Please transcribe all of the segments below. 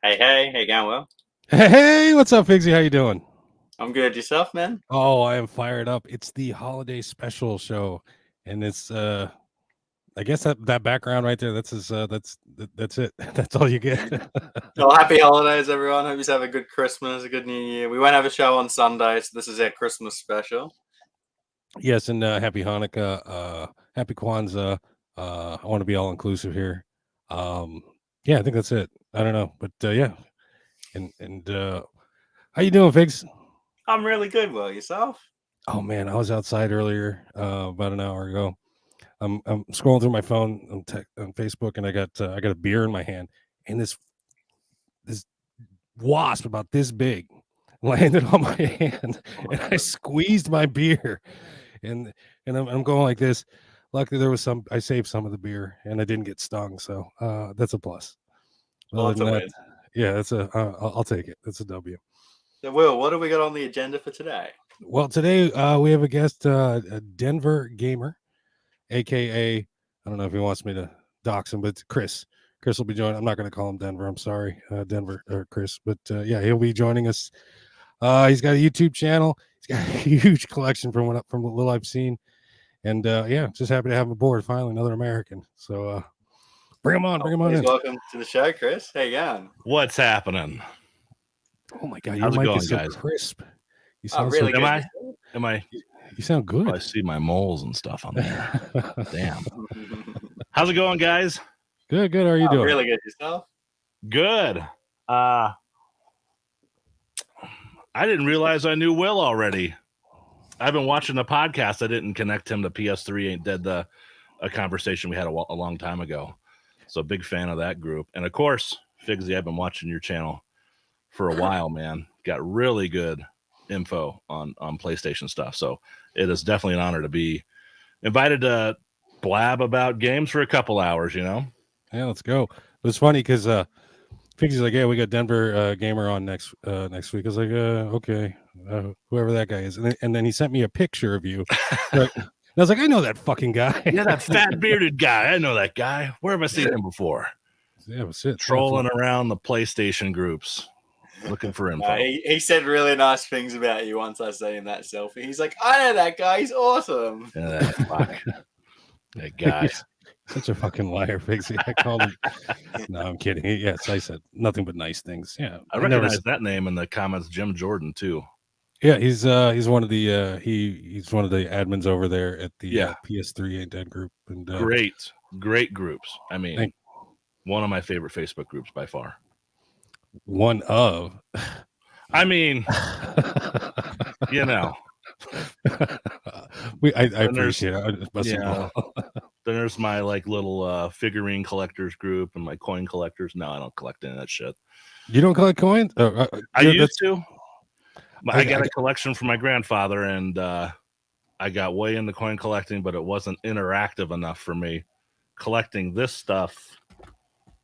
Hey, you going well? Hey, what's up, Figsy? How you doing? I'm good. Yourself, man? Oh, I am fired up. It's the holiday special show, and it's I guess that background right there, that's it. That's all you get. Well, happy holidays, everyone. Hope you have a good Christmas, a good New Year. We won't have a show on Sunday, so this is our Christmas special. Yes, and happy Hanukkah, happy Kwanzaa. I want to be all inclusive here. Um, yeah, I think that's it. I don't know, but yeah. And how you doing, Figs? I'm really good. Well, yourself? Oh man, I was outside earlier, about an hour ago. I'm scrolling through my phone on Facebook, and I got a beer in my hand, and this wasp about this big landed on my hand, Oh my and I god. squeezed my beer, and I'm going like this. Luckily, there was some. I saved some of the beer, and I didn't get stung, so that's a plus. Well, Other that's than a that, win. yeah, that's a. I'll take it. That's a W. So, Will, what do we got on the agenda for today? Well, today we have a guest, a Denver gamer, aka I don't know if he wants me to dox him, but it's Chris. Chris will be joining. I'm not going to call him Denver. I'm sorry, Denver or Chris, but yeah, he'll be joining us. He's got a YouTube channel. He's got a huge collection from what little I've seen, and yeah, just happy to have him aboard. Finally, another American. So bring him on. Oh, Bring him on please in. welcome to the show, Chris. How you going? What's happening? Oh my God, your How's it mic going, is so guys? crisp. You Oh, sound really so. Am good. I? Am I? You sound Oh, I good. see my moles and stuff on there. Damn. How's it going, guys? Good. How are you doing? Really good. Yourself? Good. I didn't realize I knew Will already. I've been watching the podcast. I didn't connect him to PS3 Ain't Dead, a conversation we had a long time ago. So big fan of that group. And of course, Figsy, I've been watching your channel for a while, man. Got really good info on PlayStation stuff. So it is definitely an honor to be invited to blab about games for a couple hours, you know? Yeah, let's go. It was funny because Figsy's like, yeah, we got Denver gamer on next week. I was like, okay, whoever that guy is, and then he sent me a picture of you. Right? And I was like, I know that fucking guy. Yeah, that fat bearded guy. I know that guy. Where have I seen him before? Yeah, that's it. Trolling around the PlayStation groups, looking for info. He said really nice things about you once I seen him that selfie. He's like, I know that guy. He's awesome. Yeah, that fuck. That guy. He's such a fucking liar, Figsy. I called him. No, I'm kidding. Yes, I said nothing but nice things. Yeah, I recognize that name in the comments. Jim Jordan too. Yeah, he's one of the he's one of the admins over there at the PS3 Ain't Dead group. And great groups. I mean, one of my favorite Facebook groups by far. One of. I mean, you know. I appreciate it. Yeah. Then there's my like little figurine collectors group and my coin collectors. No, I don't collect any of that shit. You don't collect coins? I used to. I got a collection from my grandfather, and I got way into coin collecting, but it wasn't interactive enough for me. Collecting this stuff,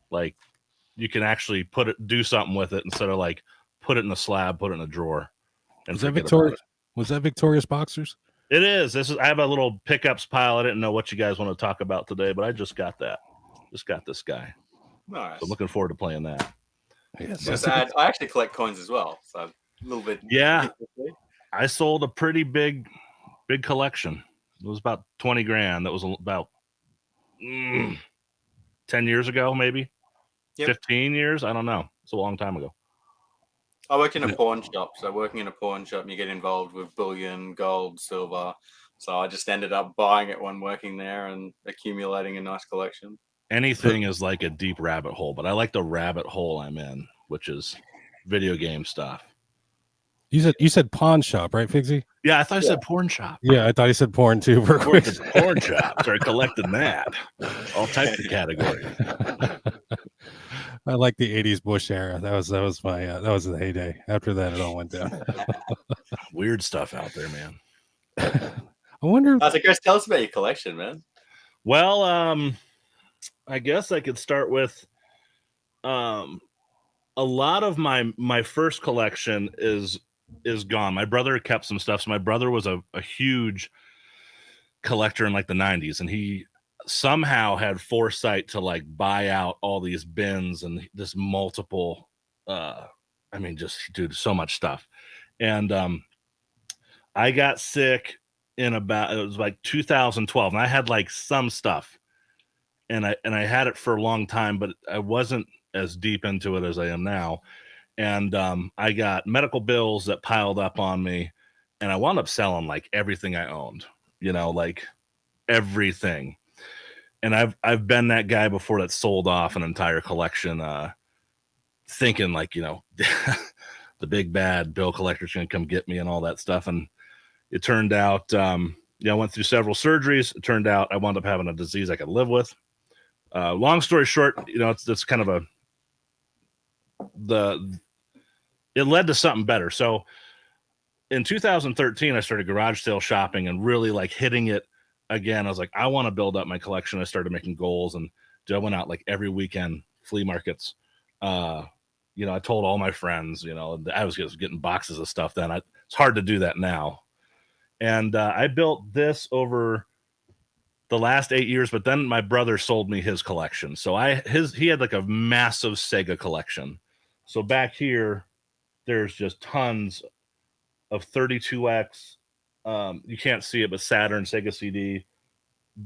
like you can actually do something with it instead of like put it in a slab, put it in a drawer. And was that Victorious? Was that Victorious Boxers? It is. I have a little pickups pile. I didn't know what you guys want to talk about today, but I just got that. Just got this guy. Nice. So I'm looking forward to playing that. Yes, I actually collect coins as well, so a little bit. Yeah, I sold a pretty big collection. It was about 20 grand. That was about 10 years ago, maybe 15 years. I don't know. It's a long time ago. I work in a pawn shop. So working in a pawn shop, you get involved with bullion, gold, silver. So I just ended up buying it when working there and accumulating a nice collection. Anything is like a deep rabbit hole, but I like the rabbit hole I'm in, which is video game stuff. You said pawn shop, right, Figsy? Yeah, I thought I said porn shop. Yeah, I thought you said porn too. Porn shop. Started collecting that. All types of categories. I like the '80s Bush era. That was my that was the heyday. After that, it all went down. Weird stuff out there, man. I wonder. So, Chris, tell us about your collection, man. Well, I guess I could start with a lot of my first collection is gone. My brother kept some stuff. So my brother was a huge collector in like the 90s, and he somehow had foresight to like buy out all these bins and this multiple I mean, just dude, so much stuff. And I got sick in it was like 2012, and I had like some stuff, and I had it for a long time, but I wasn't as deep into it as I am now. And I got medical bills that piled up on me, and I wound up selling like everything I owned, like everything. And I've been that guy before that sold off an entire collection, thinking like, the big bad bill collector's gonna come get me and all that stuff. And it turned out, I went through several surgeries. It turned out I wound up having a disease I could live with. Long story short, it's kind of it led to something better. So in 2013, I started garage sale shopping and really like hitting it again. I was like, I want to build up my collection. I started making goals, and I went out like every weekend, flea markets. I told all my friends, I was just getting boxes of stuff then. It's hard to do that now. And I built this over the last 8 years, but then my brother sold me his collection. So he had like a massive Sega collection. So back here, there's just tons of 32X. You can't see it, but Saturn, Sega CD,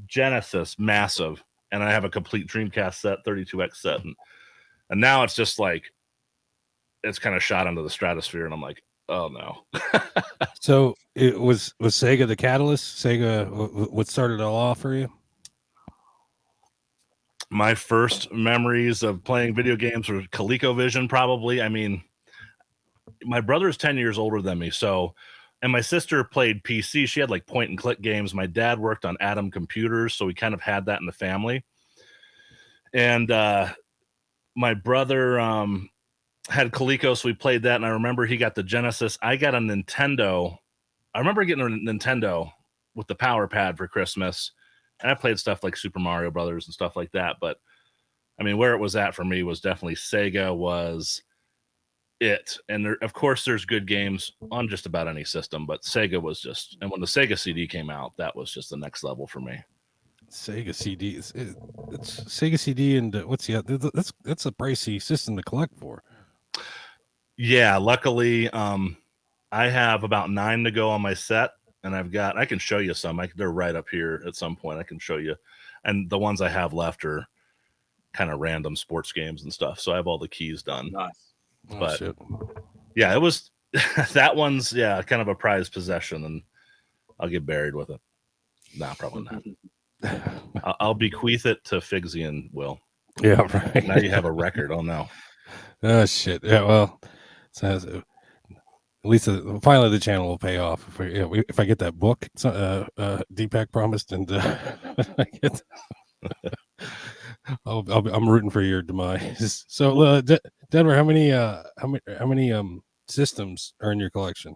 Genesis, massive. And I have a complete Dreamcast set, 32X set. And now it's just like, it's kind of shot into the stratosphere. And I'm like, oh no. So it was Sega the catalyst? Sega, what started it all off for you? My first memories of playing video games were ColecoVision, probably. I mean, my brother's 10 years older than me. And my sister played PC. She had like point and click games. My dad worked on Atom computers, so we kind of had that in the family. And my brother had Coleco, so we played that. And I remember he got the Genesis. I got a Nintendo. I remember getting a Nintendo with the power pad for Christmas. And I played stuff like Super Mario Brothers and stuff like that. But I mean, where it was at for me was definitely Sega was it. And of course, there's good games on just about any system, but Sega was just, and when the Sega CD came out, that was just the next level for me. Sega CD, it's Sega CD, and that's a pricey system to collect for. Yeah, luckily, I have about 9 to go on my set, and I can show you some. They're right up here at some point. I can show you, and the ones I have left are kind of random sports games and stuff. So I have all the keys done. Nice. But yeah, it was that one's kind of a prized possession, and I'll get buried with it. Nah, probably not. I'll bequeath it to Figsy and Will. Yeah, right. Now you have a record. Oh no. Oh shit. Yeah, well, at least finally the channel will pay off if I get that book. Deepak promised, and I get. I'm rooting for your demise. So, Denver, how many systems are in your collection?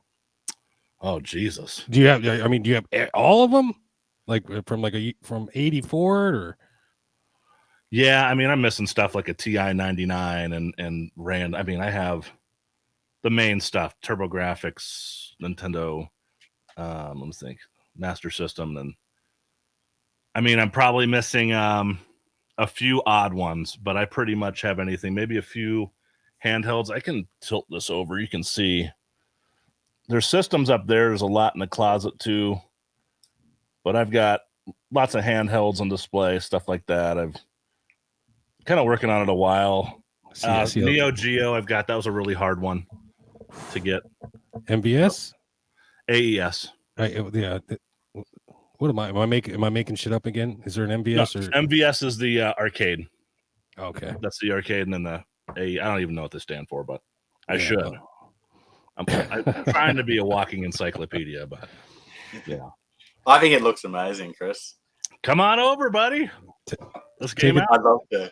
Oh Jesus! Do you have all of them? Like from 84 or? Yeah, I mean, I'm missing stuff like a TI 99 and Rand. I mean, I have the main stuff: TurboGrafx, Nintendo. Let me think, Master System, and I mean, I'm probably missing a few odd ones, but I pretty much have anything. Maybe a few handhelds. I can tilt this over. You can see there's systems up there. There's a lot in the closet too, but I've got lots of handhelds on display, stuff like that. I've kind of working on it a while. Neo Geo, that was a really hard one to get. MVS? AES. Yeah. What am I making shit up again? Is there an MVS? No, MVS is the arcade. Okay. That's the arcade, and then the I don't even know what they stand for, but I should. I'm trying to be a walking encyclopedia, but yeah. I think it looks amazing, Chris. Come on over, buddy. Let's game out. I'd love to.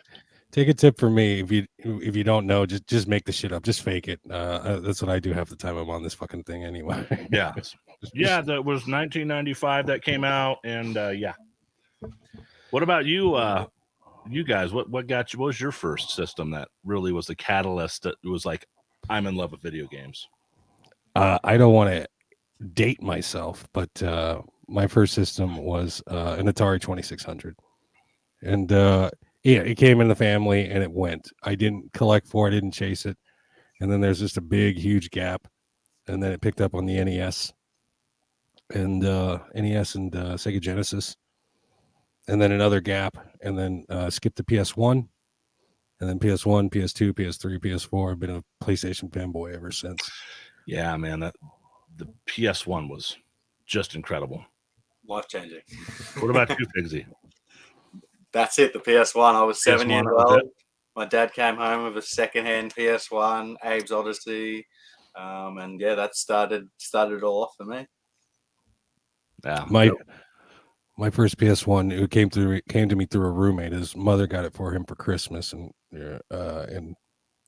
Take a tip from me. If you don't know, just make the shit up. Just fake it. That's what I do half the time I'm on this fucking thing anyway. Yeah. Yeah, that was 1995 that came out, and yeah. What about you? You guys, what got you? What was your first system that really was the catalyst that was like, I'm in love with video games? I don't want to date myself, but my first system was an Atari 2600, and it came in the family and it went. I didn't collect for it, I didn't chase it. and then there's just a big, huge gap, and then it picked up on the NES and Sega Genesis, and then another gap, and then skipped to PS1, and then PS1, PS2, PS3, PS4. I've been a PlayStation fanboy ever since. Yeah, man, the PS1 was just incredible. Life changing. What about you, Figsy? That's it. The PS1. I was 7 years PS1, that was old. it? My dad came home with a secondhand PS1, Abe's Odyssey, and yeah, that started it all off for me. Yeah, My first PS1, it came to me through a roommate. His mother got it for him for Christmas, and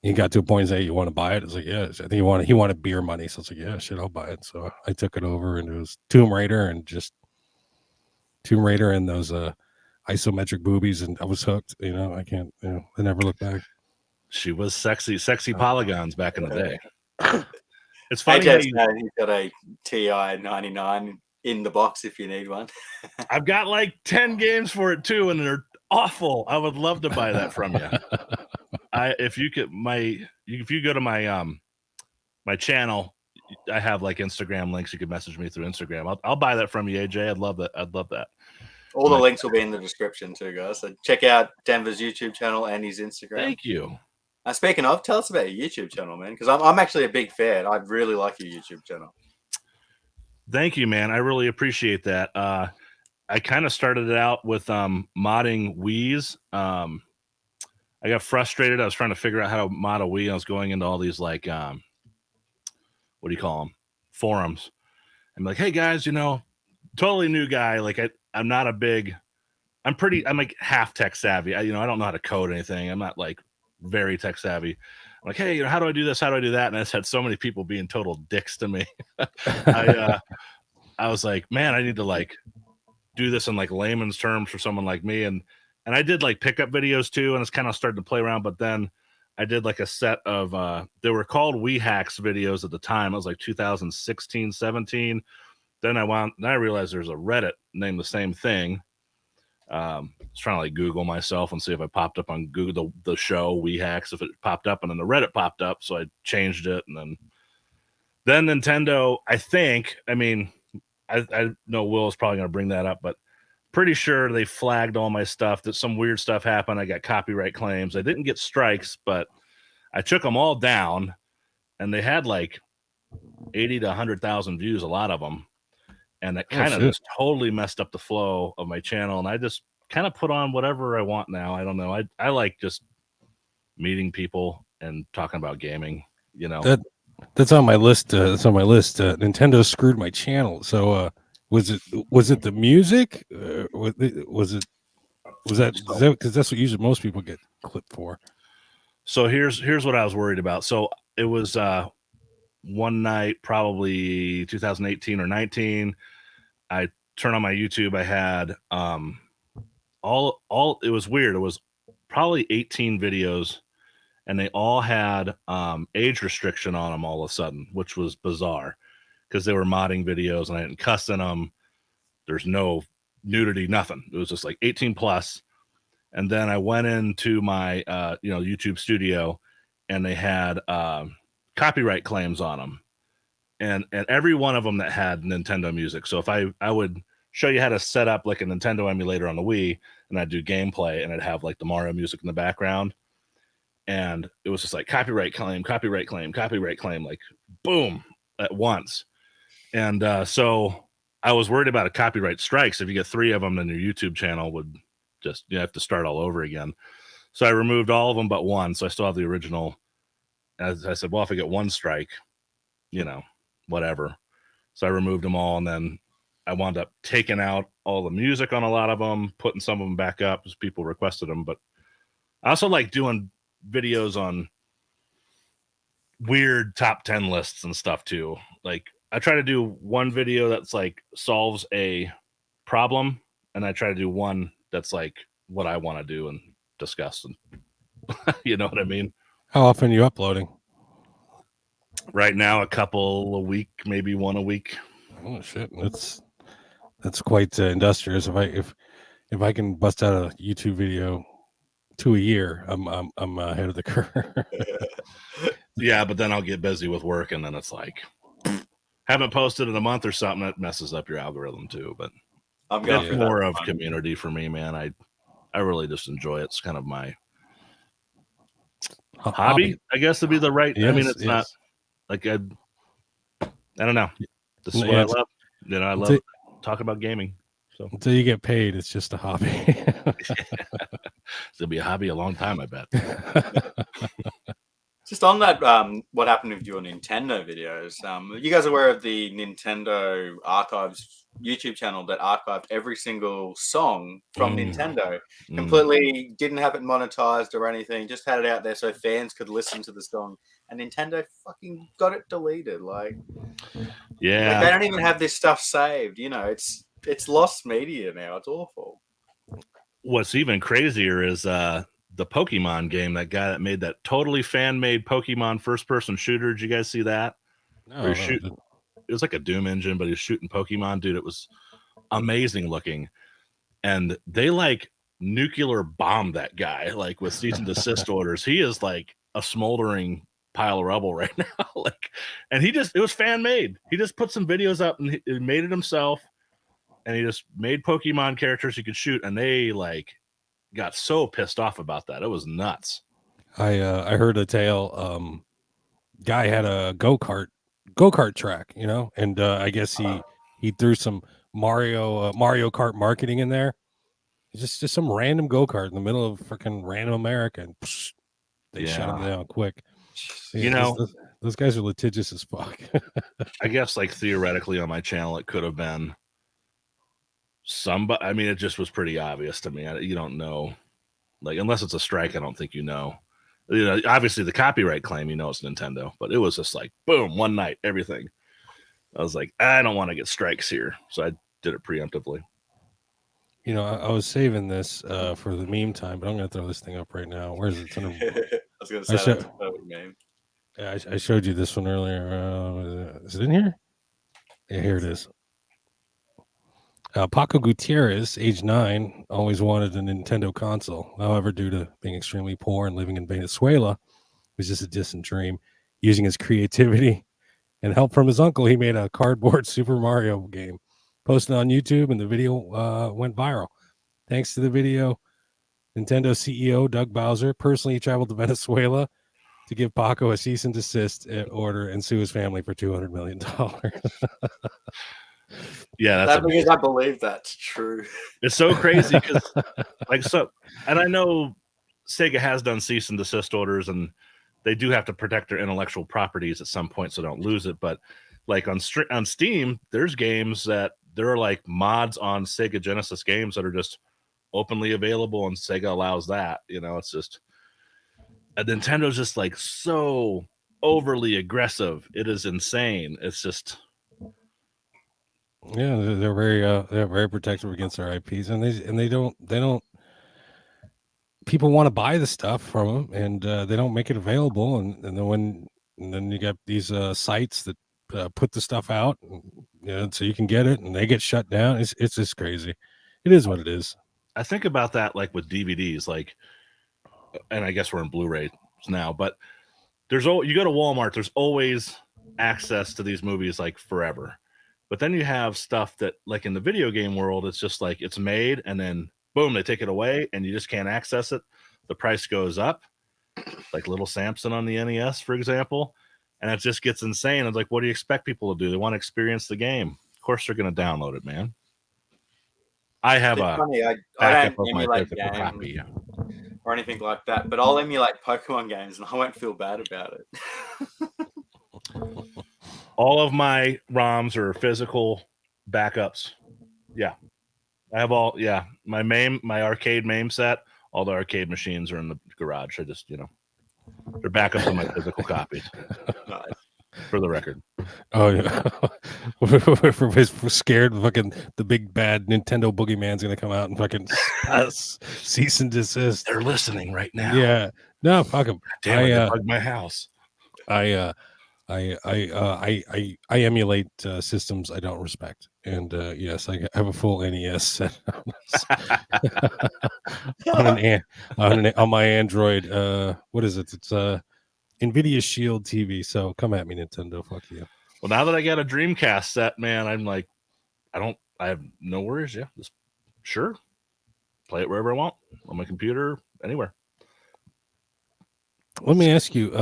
he got to a point and said, "Hey, you want to buy it?" I was like, "Yeah." I think he wanted beer money, so I was like, "Yeah, shit, I'll buy it." So I took it over, and it was Tomb Raider and those isometric boobies, and I was hooked. I can't. I never look back. she was sexy polygons back in the day. It's funny. AJ's he's got a TI 99 in the box if you need one. I've got like 10 games for it too, and they're awful. I would love to buy that from you. If you go to my my channel, I have like Instagram links. You can message me through Instagram. I'll buy that from you, AJ. I'd love that. All the links will be in the description too, guys. So check out Denver's YouTube channel and his Instagram. Thank you. Speaking of, tell us about your YouTube channel, man, because I'm actually a big fan. I really like your YouTube channel. Thank you, man. I really appreciate that. I kind of started it out with modding Wii's. I got frustrated. I was trying to figure out how to mod a Wii. I was going into all these like what do you call them? Forums. I'm like, hey guys, totally new guy. Like I'm not a big. I'm like half tech savvy. I don't know how to code anything. I'm not like very tech savvy. I'm like, hey, how do I do this? How do I do that? And I just had so many people being total dicks to me. I was like, man, I need to like do this in like layman's terms for someone like me. And I did like pickup videos too, and it's kind of started to play around. But then I did like a set of they were called Wii Hacks videos at the time. It was like 2016, 17. Then I realized there's a Reddit named the same thing. I was trying to like Google myself and see if I popped up on Google the show Wii Hacks, if it popped up, and then the Reddit popped up, so I changed it, and then Nintendo. I know Will is probably going to bring that up, but pretty sure they flagged all my stuff. That some weird stuff happened. I got copyright claims. I didn't get strikes, but I took them all down, and they had like 80 to 100,000 views, a lot of them. And that kind of just totally messed up the flow of my channel. And I just kind of put on whatever I want now. I don't know. I like just meeting people and talking about gaming, That's on my list. Nintendo screwed my channel. So was it the music? Was that because that's what usually most people get clipped for? So here's what I was worried about. So it was one night, probably 2018 or 19. I turned on my YouTube. I had all it was weird. It was probably 18 videos, and they all had age restriction on them all of a sudden, which was bizarre because they were modding videos and I didn't cuss in them. There's no nudity, nothing. It was just like 18 plus. And then I went into my YouTube studio, and they had copyright claims on them, and every one of them that had Nintendo music. So if I would show you how to set up like a Nintendo emulator on the Wii, and I'd do gameplay, and I'd have like the Mario music in the background, and it was just like copyright claim, like boom at once. And so I was worried about a copyright strikes. If you get 3 of them, then your YouTube channel would just, you have to start all over again. So I removed all of them but one. So I still have the original. As I said, well, if I get 1 strike, whatever. So I removed them all, and then I wound up taking out all the music on a lot of them, putting some of them back up as people requested them. But I also like doing videos on weird top 10 lists and stuff too. Like I try to do one video that's like solves a problem, and I try to do one that's like what I want to do and discuss. And you know what I mean? How often are you uploading? Right now, a couple a week, maybe 1 a week. Oh shit, that's quite industrious. If I can bust out a YouTube video 2 a year, I'm ahead of the curve. Yeah, but then I'll get busy with work, and then it's like haven't posted in a month or something. That messes up your algorithm too. But I'm going it's through more that of one. community for me, man. I really just enjoy it. It's kind of my hobby, I guess, to be the right. I mean, it's not like I don't know. This is what I love. You know, I love talking about gaming. So until you get paid, it's just a hobby. It'll be a hobby a long time, I bet. Just on that, what happened with your Nintendo videos? Are you guys aware of the Nintendo Archives YouTube channel that archived every single song from Nintendo? Completely didn't have it monetized or anything, just had it out there so fans could listen to the song. And Nintendo fucking got it deleted. Like, yeah, like they don't even have this stuff saved. You know, it's lost media now. It's awful. What's even crazier is the Pokemon game, that guy that made that totally fan-made Pokemon first-person shooter. Did you guys see that? No, It was like a Doom engine, but he was shooting Pokemon. Dude, it was amazing looking. And they like nuclear bombed that guy, like with cease and desist orders. He is like a smoldering pile of rubble right now. Like, and it was fan-made. He just put some videos up and he made it himself. And he just made Pokemon characters he could shoot, and they like got so pissed off about that. It was nuts. I heard a tale. Guy had a go-kart track, you know, and I guess he threw some Mario Kart marketing in there. Just some random go-kart in the middle of freaking random America, and they shut him down quick. You know, those guys are litigious as fuck. I guess like theoretically on my channel it could have been somebody. I mean, it just was pretty obvious to me. You don't know, like, unless it's a strike, I don't think you know. You know, obviously the copyright claim, you know, it's Nintendo, but it was just like boom, one night, everything. I was like, I don't want to get strikes here, so I did it preemptively. You know, I was saving this for the meme time, but I'm going to throw this thing up right now. Where's it? I was going to say that's a perfect meme. Yeah, I showed you this one earlier. Is it in here? Yeah, here it is. Paco Gutierrez, age 9, always wanted a Nintendo console. However, due to being extremely poor and living in Venezuela, it was just a distant dream. Using his creativity and help from his uncle, he made a cardboard Super Mario game, posted on YouTube, and the video went viral. Thanks to the video, Nintendo CEO Doug Bowser personally traveled to Venezuela to give Paco a cease and desist order and sue his family for $200 million. Yeah, that's because I believe that's true. It's so crazy because, like, and I know Sega has done cease and desist orders, and they do have to protect their intellectual properties at some point so don't lose it. But like on Steam, there's games that there are like mods on Sega Genesis games that are just openly available, and Sega allows that. You know, it's just Nintendo's just like so overly aggressive. It is insane. It's just. Yeah, they're very protective against their IPs, and they don't. People want to buy the stuff from them, and they don't make it available, and then you got these sites that put the stuff out, so you can get it, and they get shut down. It's just crazy. It is what it is. I think about that like with DVDs, like, and I guess we're in Blu-ray now, but you go to Walmart, there's always access to these movies like forever. But then you have stuff that, like in the video game world, it's just like it's made and then boom, they take it away and you just can't access it. The price goes up, like Little Samson on the NES, for example, and it just gets insane. It's like, what do you expect people to do? They want to experience the game. Of course, they're going to download it, man. I have I backup don't of my emulate physical games copy or anything like that, but I'll emulate Pokemon games and I won't feel bad about it. All of my ROMs are physical backups. Yeah. I have all, my arcade MAME set, all the arcade machines are in the garage. I just, they're backups of my physical copies. Nice. For the record. Oh, yeah. We're scared fucking the big bad Nintendo boogeyman's going to come out and fucking cease and desist. They're listening right now. Yeah. No, fuck them. Damn it, they bugged my house. I emulate systems I don't respect, and yes, I have a full NES set on my Android. What is it? It's NVIDIA Shield TV. So come at me, Nintendo. Fuck you. Well, now that I got a Dreamcast set, man, I'm like, I have no worries. Yeah, just sure, play it wherever I want on my computer, anywhere. Let me ask you,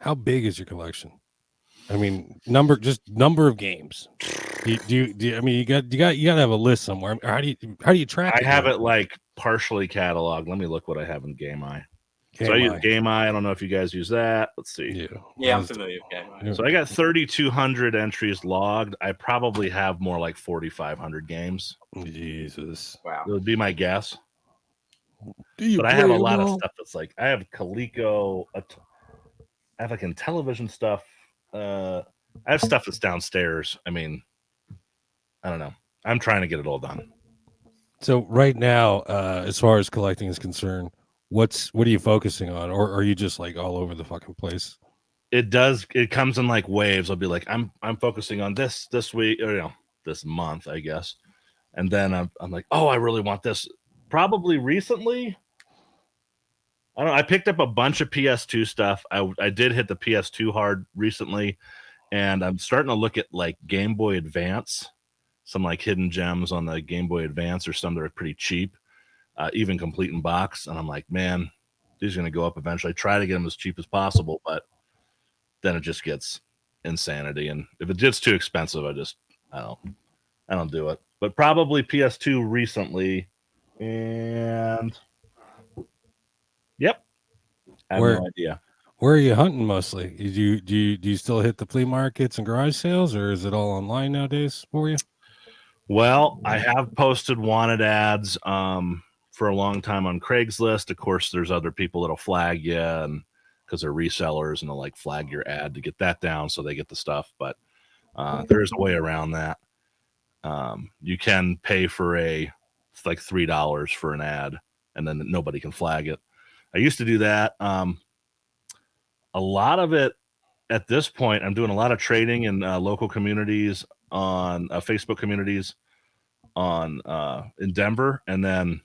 how big is your collection? I mean, number of games. Do you I mean, you got to have a list somewhere. How do you track it? I have it like partially cataloged. Let me look what I have in Game Eye. Game So I use Eye. Game Eye. I don't know if you guys use that. Let's see. Yeah, I'm familiar with Game Eye. So I got 3,200 entries logged. I probably have more like 4,500 games. Jesus. Wow. That would be my guess. But I have a lot of stuff that's like, I have Coleco. I have like in television stuff. I have stuff that's downstairs. I mean, I don't know. I'm trying to get it all done. So right now, as far as collecting is concerned, what are you focusing on, or are you just like all over the fucking place? It comes in like waves. I'll be like, I'm focusing on this week, or this month, I guess. And then I'm like, oh, I really want this. Probably recently, I don't know. I picked up a bunch of PS2 stuff. I did hit the PS2 hard recently, and I'm starting to look at like Game Boy Advance, some like hidden gems on the Game Boy Advance, or some that are pretty cheap, even complete in box. And I'm like, man, these are going to go up eventually. Try to get them as cheap as possible, but then it just gets insanity. And if it gets too expensive, I don't do it. But probably PS2 recently, and yep, I have no idea. Where are you hunting mostly? Do you still hit the flea markets and garage sales, or is it all online nowadays for you? Well, I have posted wanted ads for a long time on Craigslist. Of course, there's other people that'll flag you, and because they're resellers, and they'll like flag your ad to get that down so they get the stuff. But there is a way around that. You can pay for like $3 for an ad, and then nobody can flag it. I used to do that. A lot of it at this point, I'm doing a lot of trading in local communities on Facebook communities on in Denver, and then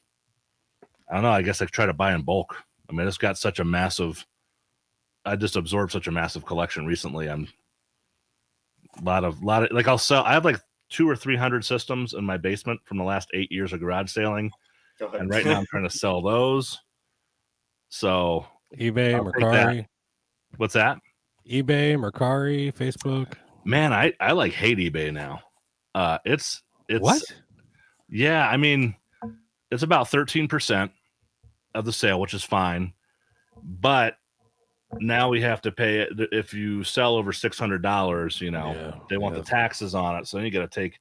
I don't know. I guess I try to buy in bulk. I mean, it's got such a massive. I just absorbed such a massive collection recently. I'm a lot of like I'll sell. I have like 200 or 300 systems in my basement from the last 8 years of garage sailing, and right now I'm trying to sell those. So eBay, Mercari. What's that? eBay, Mercari, Facebook. Man, I like hate eBay now. It's what? Yeah, I mean, it's about 13% of the sale, which is fine, but now we have to pay it if you sell over $600. They want the taxes on it, so you got to take.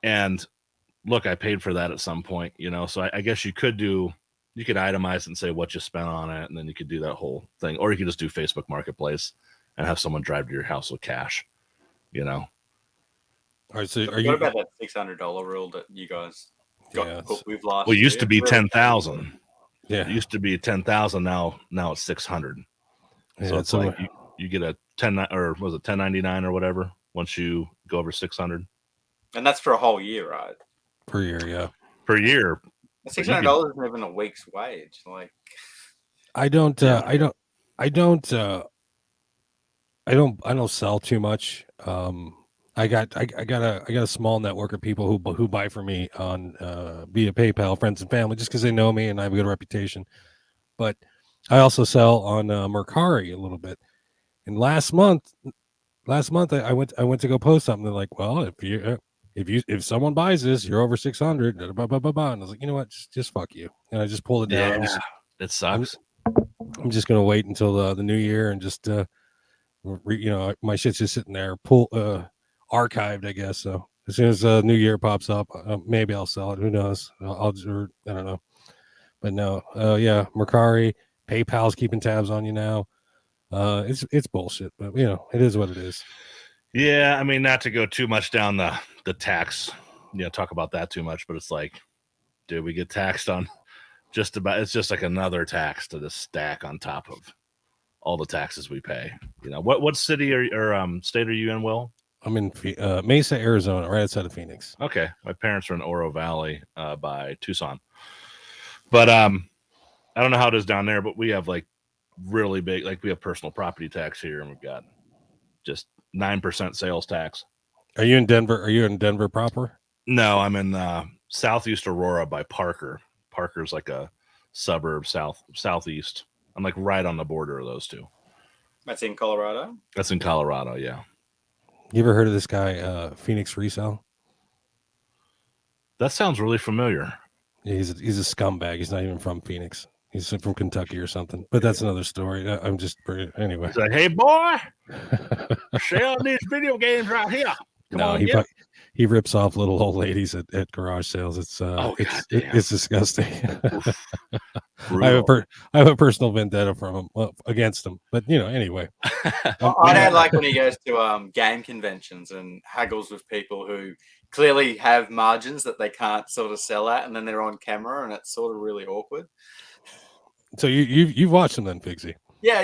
And look, I paid for that at some point, So I guess you could itemize it and say what you spent on it, and then you could do that whole thing, or you could just do Facebook Marketplace and have someone drive to your house with cash, All right, so what about that $600 rule that you guys got hooked with last year? Well, it used year? to be 10,000. Yeah, it used to be 10,000. Now it's 600. So it's like you get a 1099 or whatever once you go over 600. And that's for a whole year, right? Per year, yeah. Per year. $600 isn't even a week's wage. Like, I don't sell too much. I got a small network of people who buy for me on via PayPal, friends and family, just because they know me and I have a good reputation. But I also sell on Mercari a little bit. And last month I went to go post something. They're like, well, if someone buys this, you're over 600. Blah, blah, blah, blah. And I was like, you know what, just fuck you. And I just pulled it down. Yeah, it sucks. I'm just gonna wait until the new year and just my shit's just sitting there archived, I guess. So as soon as New Year pops up, maybe I'll sell it. Who knows? I don't know. But no, yeah, Mercari, PayPal's keeping tabs on you now. It's bullshit, but it is what it is. Yeah, I mean, not to go too much down the tax, talk about that too much, but it's like, dude, we get taxed on just about. It's just like another tax to the stack on top of all the taxes we pay. What city or state are you in, Will? I'm in Mesa, Arizona, right outside of Phoenix. Okay, my parents are in Oro Valley by Tucson, but I don't know how it is down there, but we have like really big. Like we have personal property tax here, and we've got just 9% sales tax. Are you in Denver? Are you in Denver proper? No, I'm in southeast Aurora by Parker. Parker's like a suburb southeast. I'm like right on the border of those two. That's in Colorado. That's in Colorado, yeah. You ever heard of this guy, Phoenix Resell? That sounds really familiar. Yeah, he's a scumbag. He's not even from Phoenix. He's from Kentucky or something. But that's another story. I'm just anyway. He's like, hey boy, selling these video games right here. Come on, he rips off little old ladies at garage sales. It's disgusting. I have a personal vendetta from him against him. But anyway. I don't like when he goes to game conventions and haggles with people who clearly have margins that they can't sort of sell at, and then they're on camera, and it's sort of really awkward. So you've watched him then, Figsy? Yeah.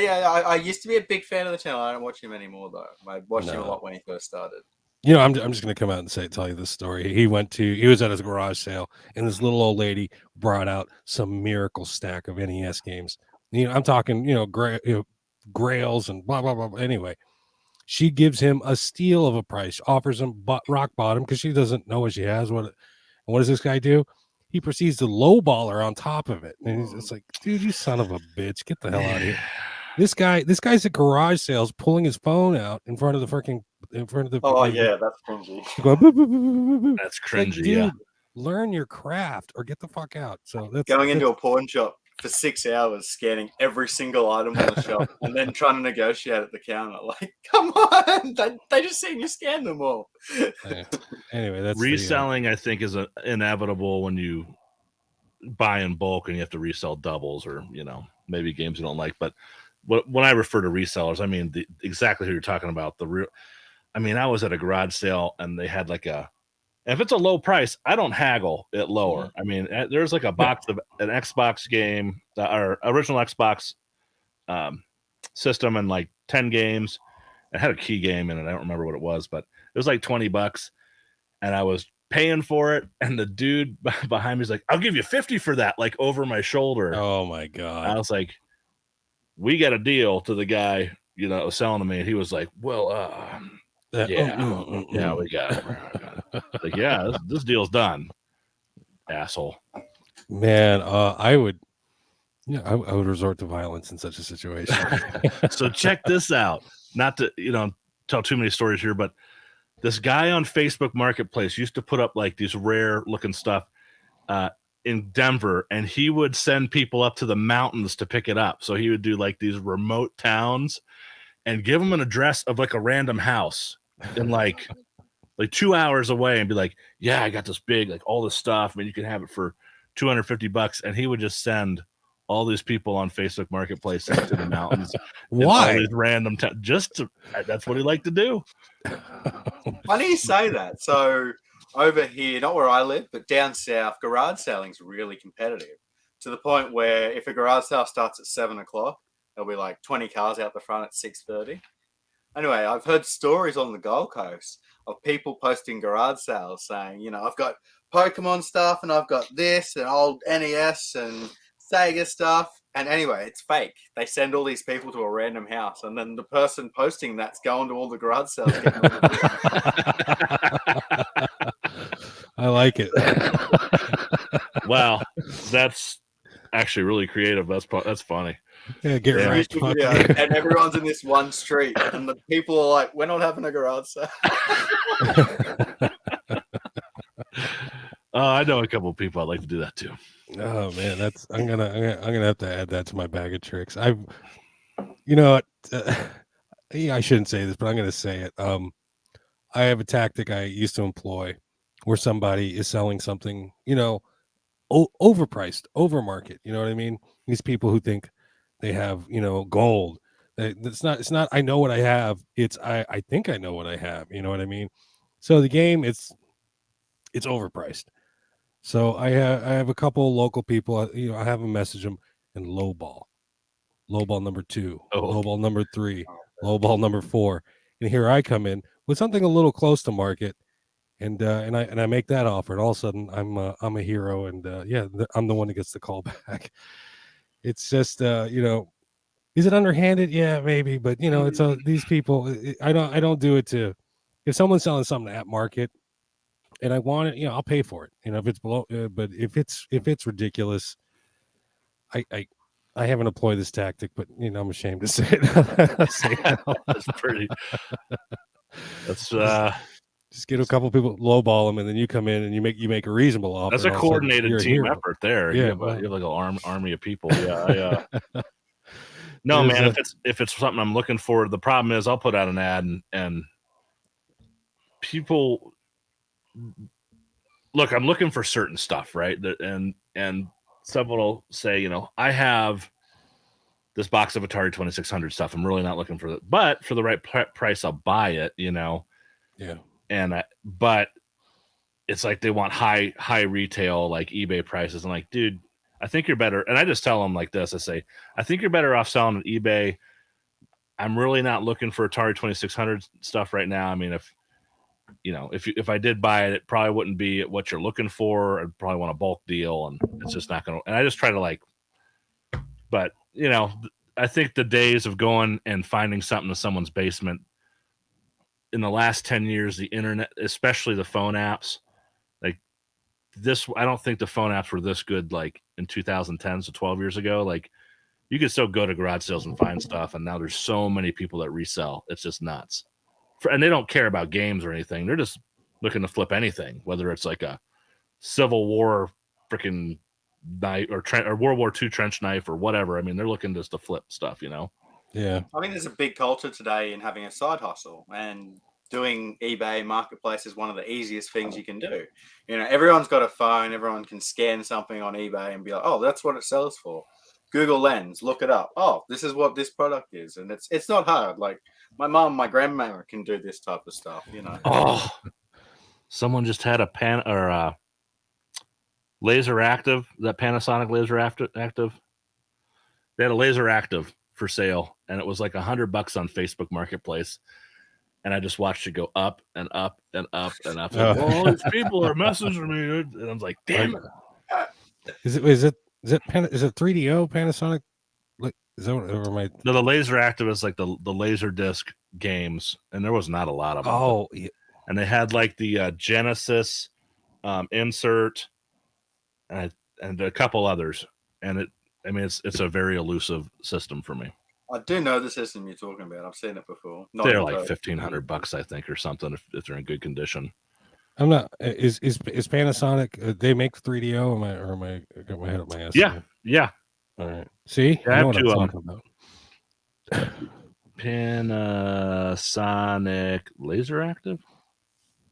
I used to be a big fan of the channel. I don't watch him anymore though. I watched him a lot when he first started. I'm just going to come out and tell you this story. He was at his garage sale, and this little old lady brought out some miracle stack of NES games. I'm talking, grails and blah, blah, blah. Anyway, she gives him a steal of a price, offers him rock bottom because she doesn't know what she has. What does this guy do? He proceeds to lowball her on top of it. And it's like, dude, you son of a bitch, get the hell out of here. This guy's at garage sales pulling his phone out in front of the Oh yeah, that's cringy. Going, boo, boo, boo, boo, boo. That's cringy. Like, dude, learn your craft or get the fuck out. So that's going into a pawn shop for 6 hours, scanning every single item on the shop, and then trying to negotiate at the counter. Like, come on, they just seen you scan them all. Anyway, that's reselling. I think is inevitable when you buy in bulk and you have to resell doubles or maybe games you don't like. But when I refer to resellers, I mean exactly who you're talking about. I was at a garage sale and they had if it's a low price, I don't haggle it lower. Mm-hmm. I mean, there's like a box of an Xbox game, our original Xbox system, and like 10 games. It had a key game in it. I don't remember what it was, but it was like $20, and I was paying for it. And the dude behind me is like, "I'll give you 50 for that," like over my shoulder. Oh my god! I was like, "We got a deal." To the guy, that was selling to me, and he was like, "Well, yeah, we got it." Like, yeah, this deal's done, asshole. Man, I would resort to violence in such a situation. So check this out. Not to tell too many stories here, but this guy on Facebook Marketplace used to put up like these rare looking stuff in Denver, and he would send people up to the mountains to pick it up. So he would do like these remote towns and give them an address of like a random house in like 2 hours away and be like, "Yeah, I got this big, like all this stuff. I mean, you can have it for $250." And he would just send all these people on Facebook Marketplace to the mountains. Why? All these random that's what he liked to do. Funny you say that. So over here, not where I live, but down south, garage selling is really competitive to the point where if a garage sale starts at 7:00, there'll be like 20 cars out the front at 6:30. Anyway, I've heard stories on the Gold Coast of people posting garage sales saying, I've got Pokemon stuff and I've got this and old NES and Sega stuff. And anyway, it's fake. They send all these people to a random house, and then the person posting that's going to all the garage sales. I like it. Wow, that's actually really creative. That's funny. Yeah, get right. And everyone's in this one street, and the people are like, "We're not having a garage sale." I know a couple of people I'd like to do that too. Oh man, I'm gonna have to add that to my bag of tricks. I shouldn't say this, but I'm gonna say it. I have a tactic I used to employ where somebody is selling something, overpriced, over market. You know what I mean? These people who think they have, gold. It's not. I know what I have. It's I think I know what I have. You know what I mean? So the game, it's overpriced. So I have a couple of local people. I have them message them and lowball number 2, lowball number 3, lowball number 4, and here I come in with something a little close to market, and I make that offer, and all of a sudden I'm a hero, and I'm the one that gets the call back. It's just Is it underhanded? Yeah, maybe, but you know, it's these people. I don't do it to. If someone's selling something at market and I want it, you know, I'll pay for it. You know, if it's below, but if it's ridiculous, I haven't employed this tactic, but you know, I'm ashamed to say it. Say it out That's pretty. That's just get a couple people, lowball them, and then you come in and you make a reasonable offer. that's a and all of sudden coordinated you're a team hero. effort there. Yeah, you have well, like an army of people. Yeah, no, man. If it's something I'm looking for, the problem is I'll put out an ad and people look. I'm looking for certain stuff, right? And someone will say, you know, I have this box of Atari 2600 stuff. I'm really not looking for it, but for the right price, I'll buy it. You know. Yeah. And but it's like they want high retail like eBay prices. I'm like, dude, I think you're better. And I just tell them like this. I say, I think you're better off selling on eBay. I'm really not looking for Atari 2600 stuff right now. I mean, if I did buy it, it probably wouldn't be what you're looking for. I'd probably want a bulk deal, and it's just not going to. And I just try to like, but you know, I think the days of going and finding something in someone's basement in the last 10 years, the internet, especially the phone apps, like this, I don't think the phone apps were this good like in 2010, so 12 years ago. Like you could still go to garage sales and find stuff, and now there's so many people that resell. It's just nuts. And they don't care about games or anything. They're just looking to flip anything, whether it's like a Civil War freaking knife or World War II trench knife or whatever. I mean, they're looking just to flip stuff, you know? Yeah. I think there's a big culture today in having a side hustle, and doing eBay marketplace is one of the easiest things you can do. You know, everyone's got a phone, everyone can scan something on eBay and be like, oh, that's what it sells for. Google Lens, look it up. Oh, this is what this product is. And it's not hard. Like my mom, my grandmother can do this type of stuff, you know. Oh, someone just had a laser active, that Panasonic laser active. They had a laser active for sale, and it was like $100 on Facebook Marketplace. And I just watched it go up and up and up and up. Like, all these people are messaging me, and I'm like, damn it. Is it 3DO Panasonic? Like, is that what, or am I... No, the laser active is like the laser disc games, and there was not a lot of them. Oh, yeah. And they had like the Genesis insert and a couple others, and it's a very elusive system for me. I do know the system you're talking about. I've seen it before. They're like $1,500, I think, or something if they're in good condition. I'm not. Is Panasonic? They make 3DO? Am I got my head up my ass? Yeah. All right. See, I know have what I'm talking about. Panasonic laser active?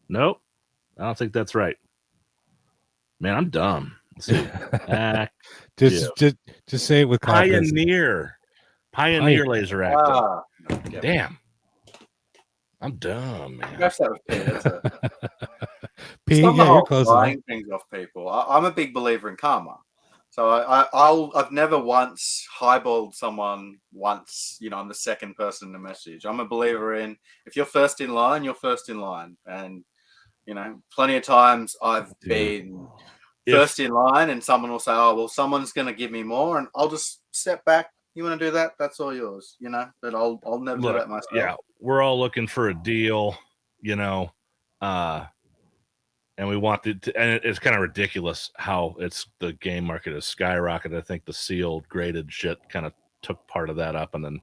Nope, I don't think that's right. Man, I'm dumb. Let's see. just say it with confidence. Pioneer laser active. Yeah. Damn, I'm dumb, man. That's that P, yeah, you're close buying things off people. I'm a big believer in karma. So I've never once highballed someone once, you know, I'm the second person to message. I'm a believer in, if you're first in line, you're first in line. And, you know, plenty of times I've been first in line and someone will say, oh, well, someone's going to give me more. And I'll just step back. You want to do that? That's all yours, you know, but I'll never do that myself. Yeah, we're all looking for a deal, you know, and we want and it's kind of ridiculous how the game market has skyrocketed. I think the sealed graded shit kind of took part of that up, and then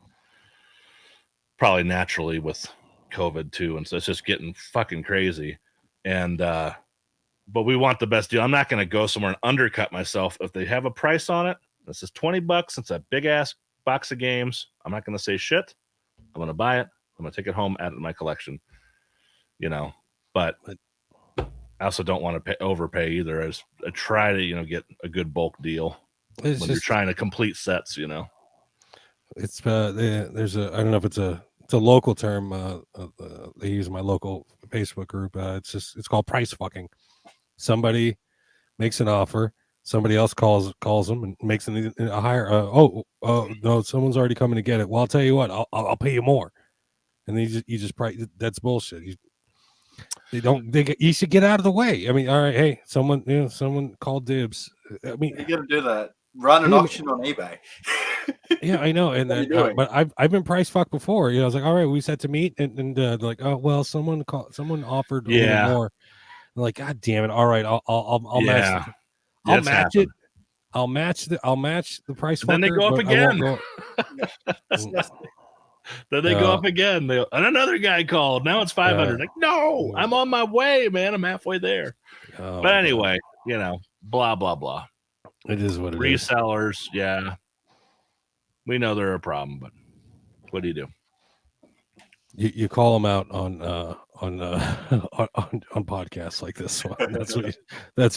probably naturally with COVID too. And so it's just getting fucking crazy. And, but we want the best deal. I'm not going to go somewhere and undercut myself. If they have a price on it, this is $20. It's a big ass box of games. I'm not going to say shit. I'm going to buy it. I'm going to take it home, add it to my collection, you know, but I also don't want to overpay either. I try to, you know, get a good bulk deal when you're trying to complete sets, you know. It's there's I don't know if it's a local term. They use my local Facebook group. It's called price fucking. Somebody makes an offer, somebody else calls them and makes a higher. No, someone's already coming to get it. Well, I'll tell you what, I'll pay you more, and then you just price. That's bullshit. You should get out of the way. I mean, all right, hey, someone called dibs. I mean, you got to do that. Run an auction on eBay. Yeah, I know. And What are you then, doing? but I've been price fucked before. You know, I was like, all right, we set to meet, and they're like, oh well, someone offered a little Yeah. more. I'm like, God damn it! All right, I'll match. Yeah. I'll That's match happened. it. I'll match the price. Then they fucker, go up but I won't again. go. Disgusting. Then they go up again. And another guy called. Now it's 500. Like, no, I'm on my way, man. I'm halfway there. Oh, But anyway, you know, blah, blah, blah. it is what it is. Resellers, yeah. We know they're a problem, but what do you do? You call them out on on podcasts like this one. That's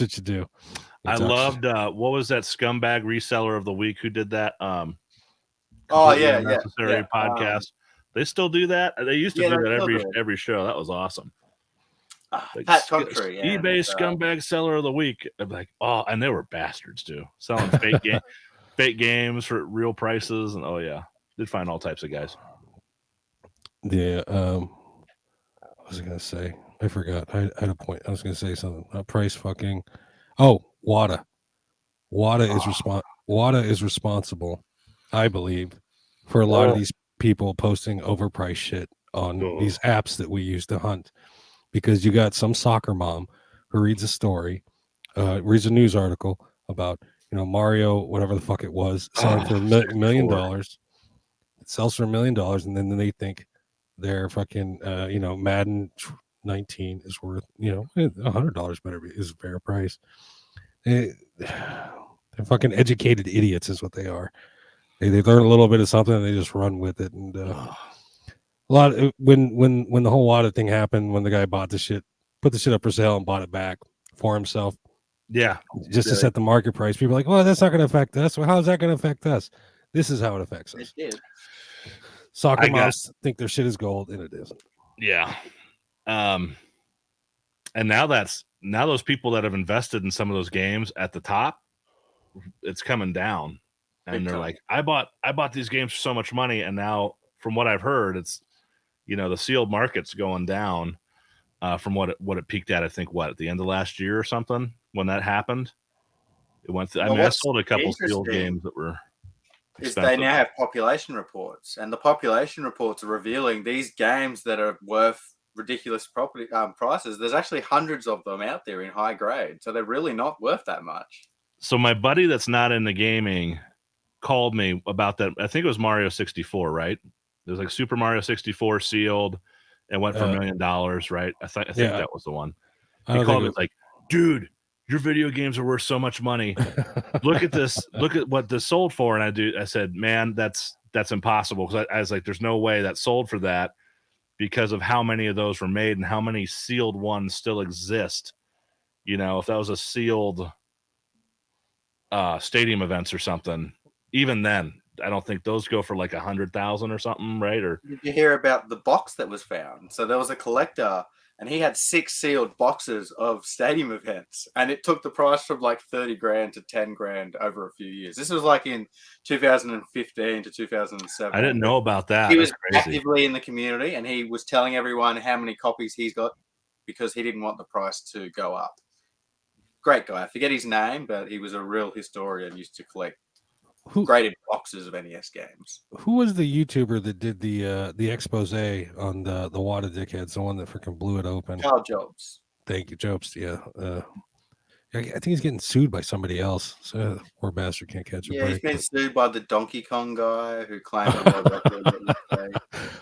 what you do. I loved what was that scumbag reseller of the week who did that? Oh yeah, Unnecessary podcast. They still do that. They used to do that every show. That was awesome. Like, Pat Country, eBay scumbag seller of the week. I'm like, oh, and they were bastards too, selling fake games for real prices, and oh yeah, did find all types of guys. Yeah. What was I gonna say? I forgot. I had a point. I was gonna say something. Price fucking. Oh, WADA. WADA is responsible, I believe, for a lot of these people posting overpriced shit on these apps that we use to hunt, because you got some soccer mom who reads a story, reads a news article about, you know, Mario, whatever the fuck it was, selling for $1 million. It sells for $1 million, and then they think their fucking you know, Madden 19 is worth, you know, $100 better is a fair price. They're fucking educated idiots is what they are. They learn a little bit of something and they just run with it. And a lot of, when the whole WADA thing happened, when the guy bought the shit, put the shit up for sale and bought it back for himself, just to set the market price, people are like, well, that's not going to affect us. Well, how is that going to affect us? This is how it affects us. It did. Soccer moms think their shit is gold, and it isn't. Yeah. And now those people that have invested in some of those games at the top, it's coming down, and they're like, I bought these games for so much money, and now from what I've heard, it's, you know, the sealed market's going down from what it peaked at. I think at the end of last year or something when that happened. It went. I sold a couple sealed games that were expensive. They now have population reports, and the population reports are revealing these games that are worth ridiculous prices. There's actually hundreds of them out there in high grade, so they're really not worth that much. So my buddy that's not into gaming called me about that. I think it was Mario 64, right? It was like Super Mario 64 sealed and went for $1 million, right? I think that was the one. He called me like, dude, your video games are worth so much money. Look at this. Look at what this sold for. And I said, man, that's impossible. Because I was like, there's no way that sold for that, because of how many of those were made and how many sealed ones still exist. You know, if that was a sealed stadium events or something, even then, I don't think those go for like 100,000 or something, right? Or did you hear about the box that was found? So there was a collector, and he had 6 sealed boxes of stadium events, and it took the price from like 30 grand to 10 grand over a few years. This was like in 2015 to 2007. I didn't know about that. He was actively in the community, and he was telling everyone how many copies he's got because he didn't want the price to go up. Great guy. I forget his name, but he was a real historian, used to collect graded boxes of NES games. Who was the YouTuber that did the expose on the WADA dickheads, the one that freaking blew it open? Carl Jobs. Thank you, Jobs. Yeah. I think he's getting sued by somebody else. So poor bastard can't catch a break. He's been sued by the Donkey Kong guy who claimed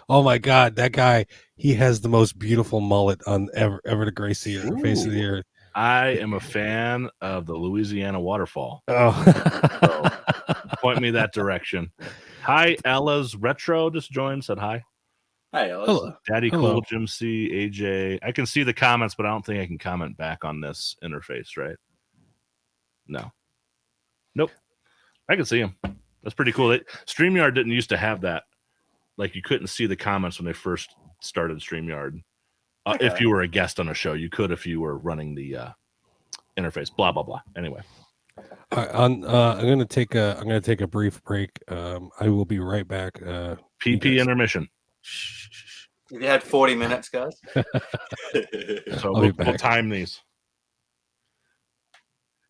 oh my God, that guy, he has the most beautiful mullet on ever to grace the face of the earth. I am a fan of the Louisiana waterfall. Oh. So, point me that direction. Hi, Ella's Retro just joined, said hi. Hey, Ella's. Hello. Daddy Hello. Cool, Jim C, AJ. I can see the comments, but I don't think I can comment back on this interface, right? No. Nope. I can see them. That's pretty cool. StreamYard didn't used to have that. Like, you couldn't see the comments when they first started StreamYard. If you were a guest on a show, you could if you were running the interface. Blah blah blah. Anyway, I'm gonna take a brief break. I will be right back. PP intermission. If you had 40 minutes, guys. So we'll time these.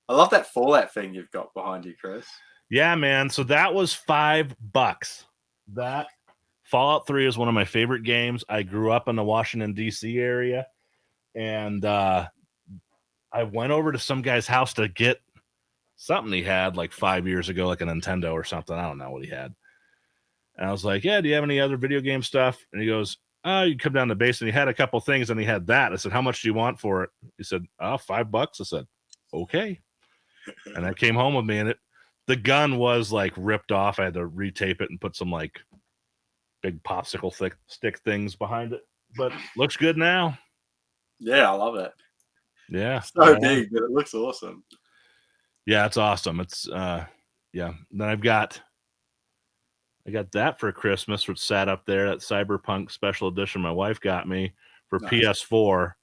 I love that Fallout thing you've got behind you, Chris. Yeah, man. So that was $5. That Fallout 3 is one of my favorite games. I grew up in the Washington, D.C. area, and I went over to some guy's house to get something he had like 5 years ago, like a Nintendo or something. I don't know what he had. And I was like, yeah, do you have any other video game stuff? And he goes, oh, you come down the basement. He had a couple things, and he had that. I said, how much do you want for it? He said, oh, $5. I said, okay. And I came home with me, and the gun was like ripped off. I had to retape it and put some like big popsicle stick things behind it, but looks good now. Yeah, I love it. Yeah, So big, but it looks awesome. Yeah, it's awesome. It's yeah. Then I got that for Christmas, which sat up there, that Cyberpunk Special Edition my wife got me for Nice. PS4,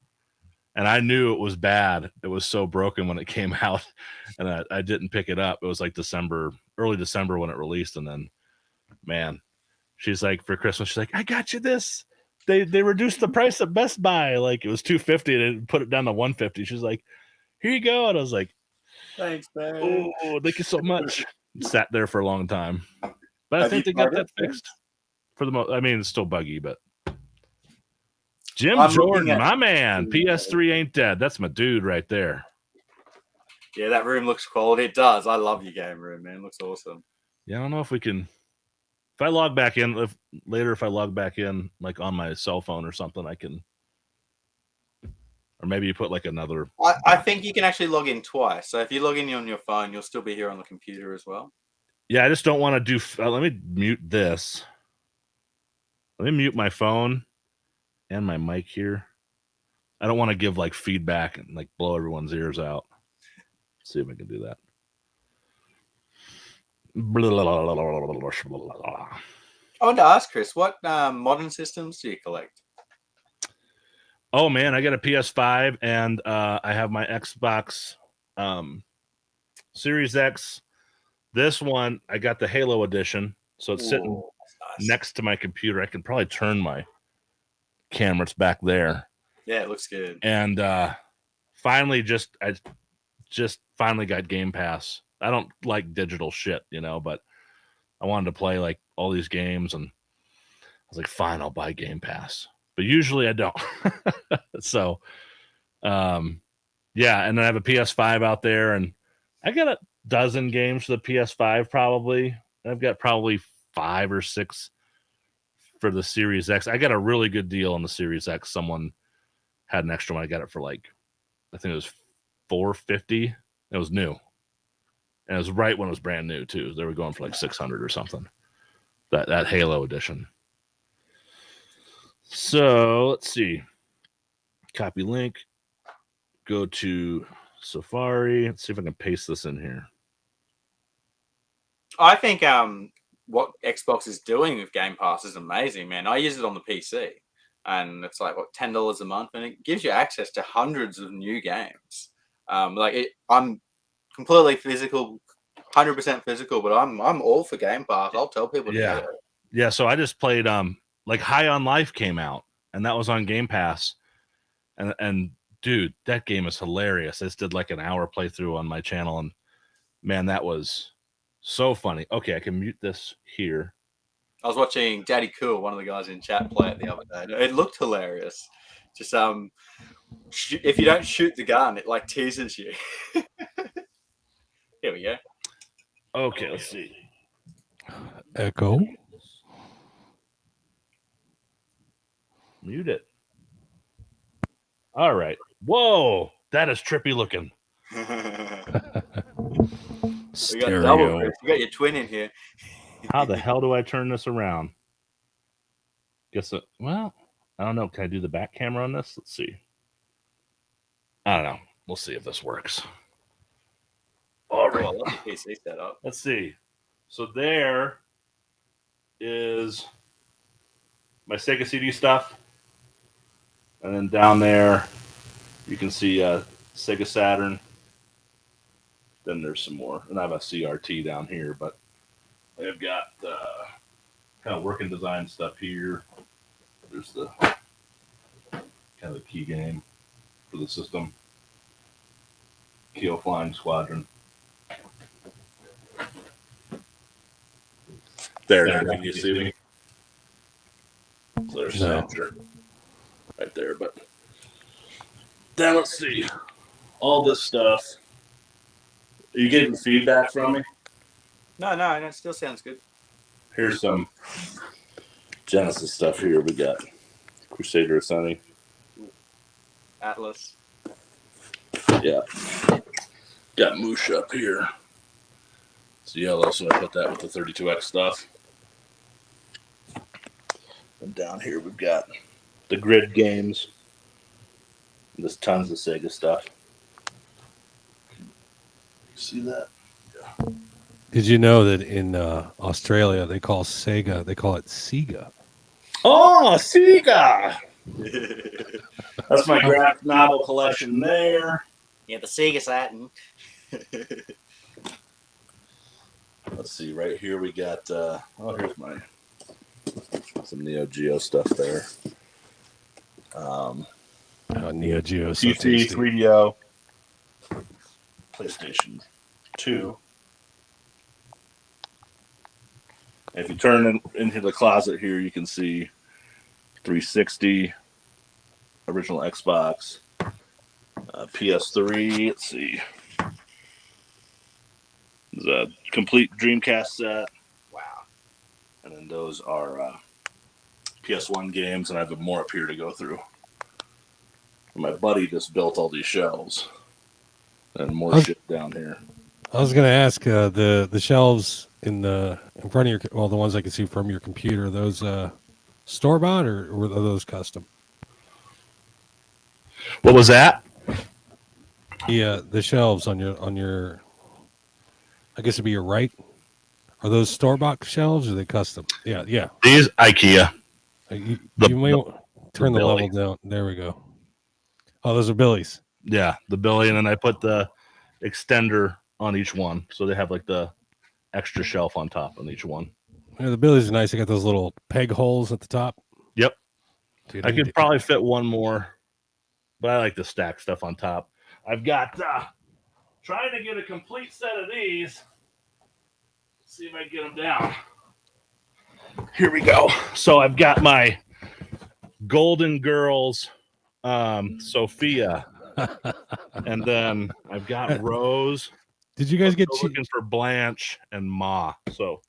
and I knew it was bad. It was so broken when it came out, and I didn't pick it up. It was like early December when it released, and then, man, she's like, for Christmas, she's like, I got you this. They reduced the price at Best Buy. Like, it was $250 and they put it down to $150. She's like, here you go. And I was like, thanks, man. Oh, thank you so much. Sat there for a long time. But I think they got that fixed for the most. I mean, it's still buggy, but Jim Jordan, my man, PS3 ain't dead. That's my dude right there. Yeah, that room looks quality. It does. I love your game room, man. It looks awesome. Yeah, I don't know if we can. If I log back in, if I log back in, like on my cell phone or something, I can. Or maybe you put like another. I think you can actually log in twice. So if you log in on your phone, you'll still be here on the computer as well. Yeah, I just don't want to do. Let me mute this. Let me mute my phone and my mic here. I don't want to give like feedback and like blow everyone's ears out. Let's see if I can do that. I wanted to ask Chris, what modern systems do you collect? Oh man, I got a PS5 and I have my Xbox Series X. This one, I got the Halo edition, so it's sitting next to my computer. I can probably turn my camera. It's back there. Yeah, it looks good. And finally, I just finally got Game Pass. I don't like digital shit, but I wanted to play like all these games, and I was like, fine, I'll buy Game Pass. But usually I don't. So, yeah, and then I have a PS5 out there, and I got a dozen games for the PS5 probably. I've got probably 5 or 6 for the Series X. I got a really good deal on the Series X. Someone had an extra one. I got it for like, I think it was $450. It was new. And it was right when it was brand new too. They were going for like $600 or something. That Halo edition. So let's see. Copy link. Go to Safari. Let's see if I can paste this in here. I think what Xbox is doing with Game Pass is amazing, man. I use it on the PC, and it's like $10 a month, and it gives you access to hundreds of new games. I'm completely physical, 100% physical, but I'm all for Game Pass. I'll tell people to get it. Yeah, so I just played like High on Life came out, and that was on Game Pass. And dude, that game is hilarious. I just did like an hour playthrough on my channel, and man, that was so funny. Okay, I can mute this here. I was watching Daddy Cool, one of the guys in chat, play it the other day. It looked hilarious. Just if you don't shoot the gun, it like teases you. Here we go. Okay, let's see. Echo. Mute it. All right. Whoa, that is trippy looking. We got double, Chris. You got your twin in here. How the hell do I turn this around? Well, I don't know. Can I do the back camera on this? Let's see. I don't know. We'll see if this works. All right. Well, PC set up. Let's see. So there is my Sega CD stuff. And then down there, you can see Sega Saturn. Then there's some more. And I have a CRT down here, but I've got kind of working design stuff here. There's the kind of the key game for the system. Keel Flying Squadron. There, can you see me? So there's No. Spencer right there. But then let's see. All this stuff. Are you getting feedback from me? No, it still sounds good. Here's some Genesis stuff here. We got Crusader Sunny. Atlas. Yeah. Got Moosh up here. It's yellow, so I put that with the 32X stuff. And down here we've got the grid games. There's tons of Sega stuff. See that? Yeah. Did you know that in Australia they call Sega, they call it Sega? Oh, Sega! That's my graphic novel collection there. Yeah, the Sega Saturn. Let's see, right here we got, here's my, some Neo Geo stuff there. Neo Geo. So PC, tasty. 3DO, PlayStation 2. If you turn into the closet here, you can see 360, original Xbox, PS3. Let's see. There's a complete Dreamcast set. Wow. And then those are PS1 games, and I have more up here to go through. And my buddy just built all these shelves. And more shit down here. I was going to ask the shelves in front of your, well, the ones I can see from your computer, those store bought or were those custom? What was that? Yeah, the shelves on your, I guess it'd be your right. Are those store bought shelves or are they custom? Yeah. These IKEA. You may turn the level down. There we go. Oh, those are Billy's. Yeah, the Billy, and then I put the extender on each one, so they have like the extra shelf on top on each one. Yeah, the Billy's are nice. They got those little peg holes at the top. Yep. Dude, I could probably fit one more, but I like to stack stuff on top. I've got trying to get a complete set of these. Let's see if I can get them down. Here we go. So I've got my Golden Girls, Sophia, and then I've got Rose. Did you guys get looking for Blanche and Ma? So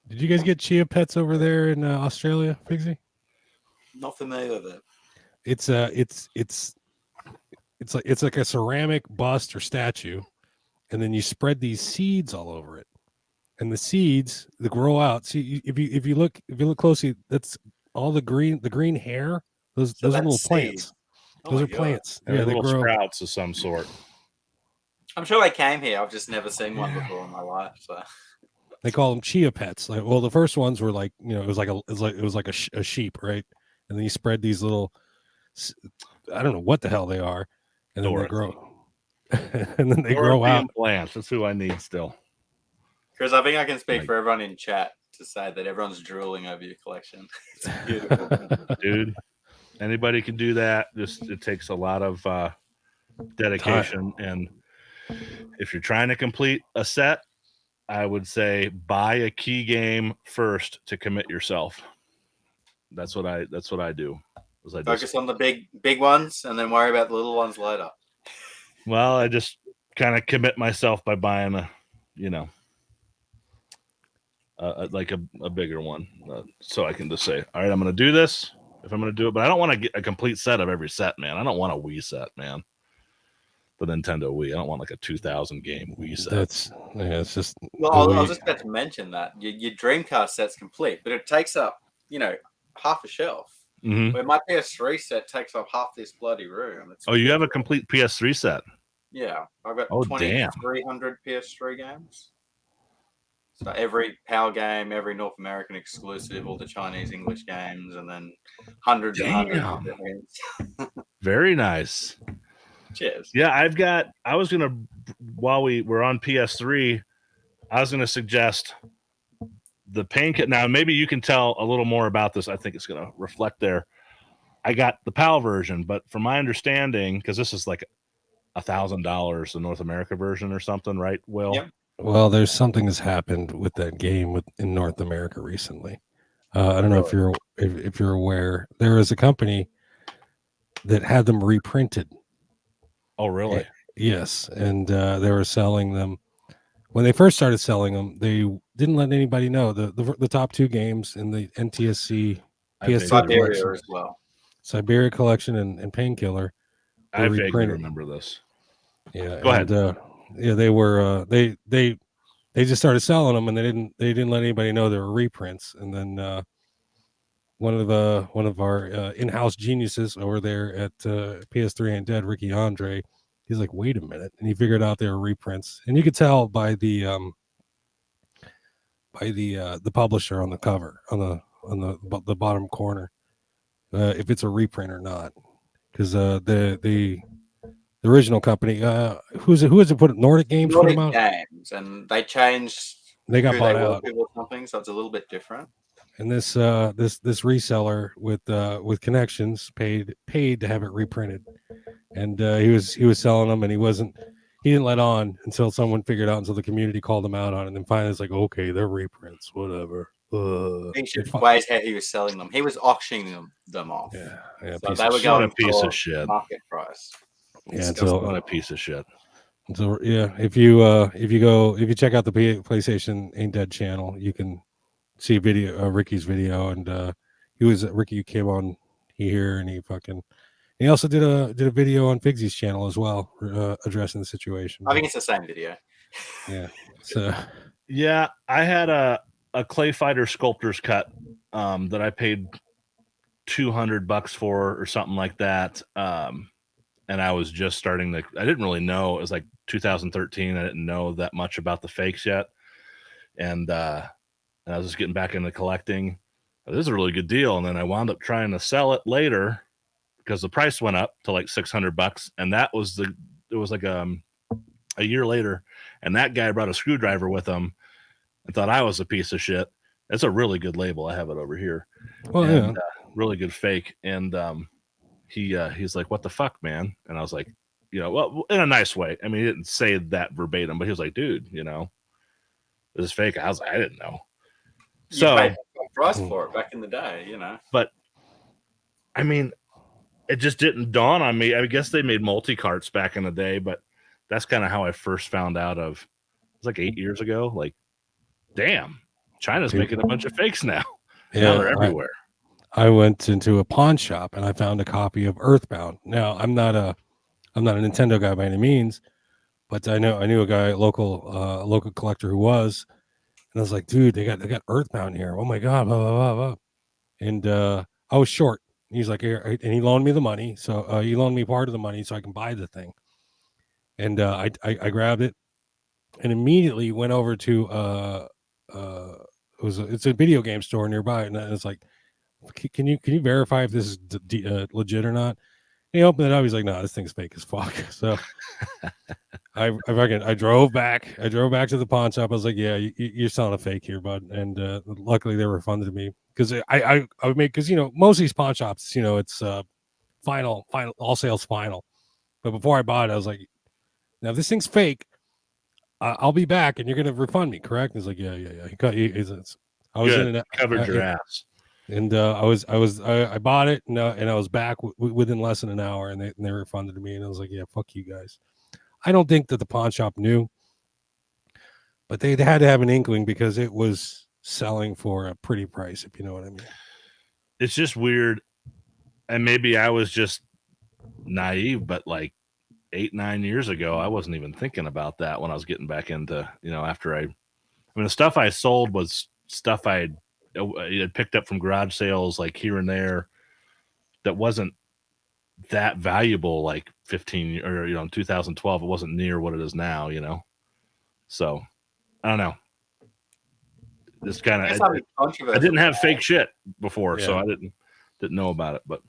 did you guys get Chia Pets over there in Australia, Figsy? Not familiar with it. It's like a ceramic bust or statue, and then you spread these seeds all over it, and the seeds they grow out. See, if you look closely, that's all the green hair. Those are little plants. Those are plants. Yeah, they little grow. sprouts of some sort. I'm sure they came here. I've just never seen one before in my life. So They call them chia pets. Like, well, the first ones were like, it was like a sheep, right? And then you spread these little, I don't know what the hell they are, and then they grow, and then they grow out. Plants. That's who I need still. Chris, I think I can speak for everyone in chat to say that everyone's drooling over your collection. It's beautiful, dude. Anybody can do that. Just it takes a lot of dedication, and if you're trying to complete a set, I would say buy a key game first to commit yourself. That's what I do. Focus on the big ones and then worry about the little ones later. Well, I just kind of commit myself by buying like a bigger one, so I can just say, all right, I'm going to do this if I'm going to do it, but I don't want to get a complete set of every set, man. I don't want a Wii set, man. The Nintendo Wii. I don't want like a 2000 game Wii set. It's just. Well, I was just about to mention that your Dreamcast set's complete, but it takes up, half a shelf. Mm-hmm. Where my PS3 set takes up half this bloody room. You have a complete PS3 set? Yeah, I've got 2,300 PS3 games. So every PAL game, every North American exclusive, all the Chinese English games, and then hundreds and hundreds of games. Very nice. Cheers. Yeah, while we were on PS3, I was gonna suggest the Painkiller. Now, maybe you can tell a little more about this. I think it's gonna reflect there. I got the PAL version, but from my understanding, because this is like $1,000, the North America version or something, right, Will? Yep. Well, there's something has happened with that game in North America recently. I don't know if you're aware. There is a company that had them reprinted. Oh, really? Yes, and they were selling them. When they first started selling them, they didn't let anybody know the top 2 games in the NTSC PS3 Syberia Collection, as well. Syberia Collection and Painkiller were I vaguely reprinted. remember this. Yeah, Go and ahead. yeah, they were they just started selling them, and they didn't let anybody know they were reprints. And then one of our in-house geniuses over there at PS3 Ain't Dead, Ricky Andre, he's like, wait a minute, and he figured out they were reprints, and you could tell by the publisher on the cover on the bottom corner if it's a reprint or not, because the original company who is it put it Nordic Games put them Nordic out. Games, and they changed They got who bought they work out. with or something, so it's a little bit different. And this reseller with connections paid to have it reprinted, and he was selling them, and he didn't let on until someone figured out, until the community called him out on it, and then finally it's like, okay, they're reprints, whatever. He should wait how he was selling them. He was auctioning them off. Yeah, so they were What going a piece for of shit. market price. Yeah, What a piece of shit. So yeah, if you check out the PlayStation Ain't Dead channel, you can see Ricky's video, and Ricky came on here, and he also did a video on Figsy's channel as well, addressing the situation. I think it's the same video. Yeah. So yeah, I had a Clay Fighter Sculptor's cut that I paid $200 for or something like that. And I was just starting to, I didn't really know. It was like 2013. I didn't know that much about the fakes yet. And I was just getting back into collecting. This is a really good deal. And then I wound up trying to sell it later because the price went up to like $600. And it was like a year later. And that guy brought a screwdriver with him and thought I was a piece of shit. It's a really good label. I have it over here. Well, and, yeah. Really good fake. And he's like, what the fuck, man? And I was like, well, in a nice way. I mean, he didn't say that verbatim, but he was like, dude, this is fake. I was like, I didn't know. You paid a price for it back in the day, But I mean, it just didn't dawn on me. I guess they made multi-carts back in the day, but that's kind of how I first found out it was like 8 years ago. Like, damn, China's making a bunch of fakes now. Yeah, now they're everywhere. I went into a pawn shop and I found a copy of Earthbound. Now I'm not a Nintendo guy by any means, but I knew a guy, local collector who was, and I was like, dude, they got Earthbound here. Oh my god, blah blah blah blah. And I was short. He's like, here, and he loaned me the money, so he loaned me part of the money so I can buy the thing. And I grabbed it, and immediately went over to it's a video game store nearby, and it's like, can you verify if this is legit or not? And he opened it up. He's like, no, this thing's fake as fuck. So I drove back to the pawn shop. I was like, yeah, you're selling a fake here, bud. And luckily they refunded me, because I made, because most of these pawn shops, it's final all sales final. But before I bought it, I was like, now if this thing's fake, I'll be back and you're gonna refund me, correct? He's like, yeah. I was in it, covered your ass. And I bought it, and I was back within less than an hour, and they refunded me, and I was like, yeah, fuck you guys. I don't think that the pawn shop knew, but they had to have an inkling, because it was selling for a pretty price, if you know what I mean. It's just weird, and maybe I was just naive, but like 8-9 years ago, I wasn't even thinking about that when I was getting back into, after the stuff I sold was stuff I had picked up from garage sales, like here and there, that wasn't that valuable, like 15 or, 2012. It wasn't near what it is now, So I don't know. This kind of, I didn't have fake shit before, so I didn't know about it, but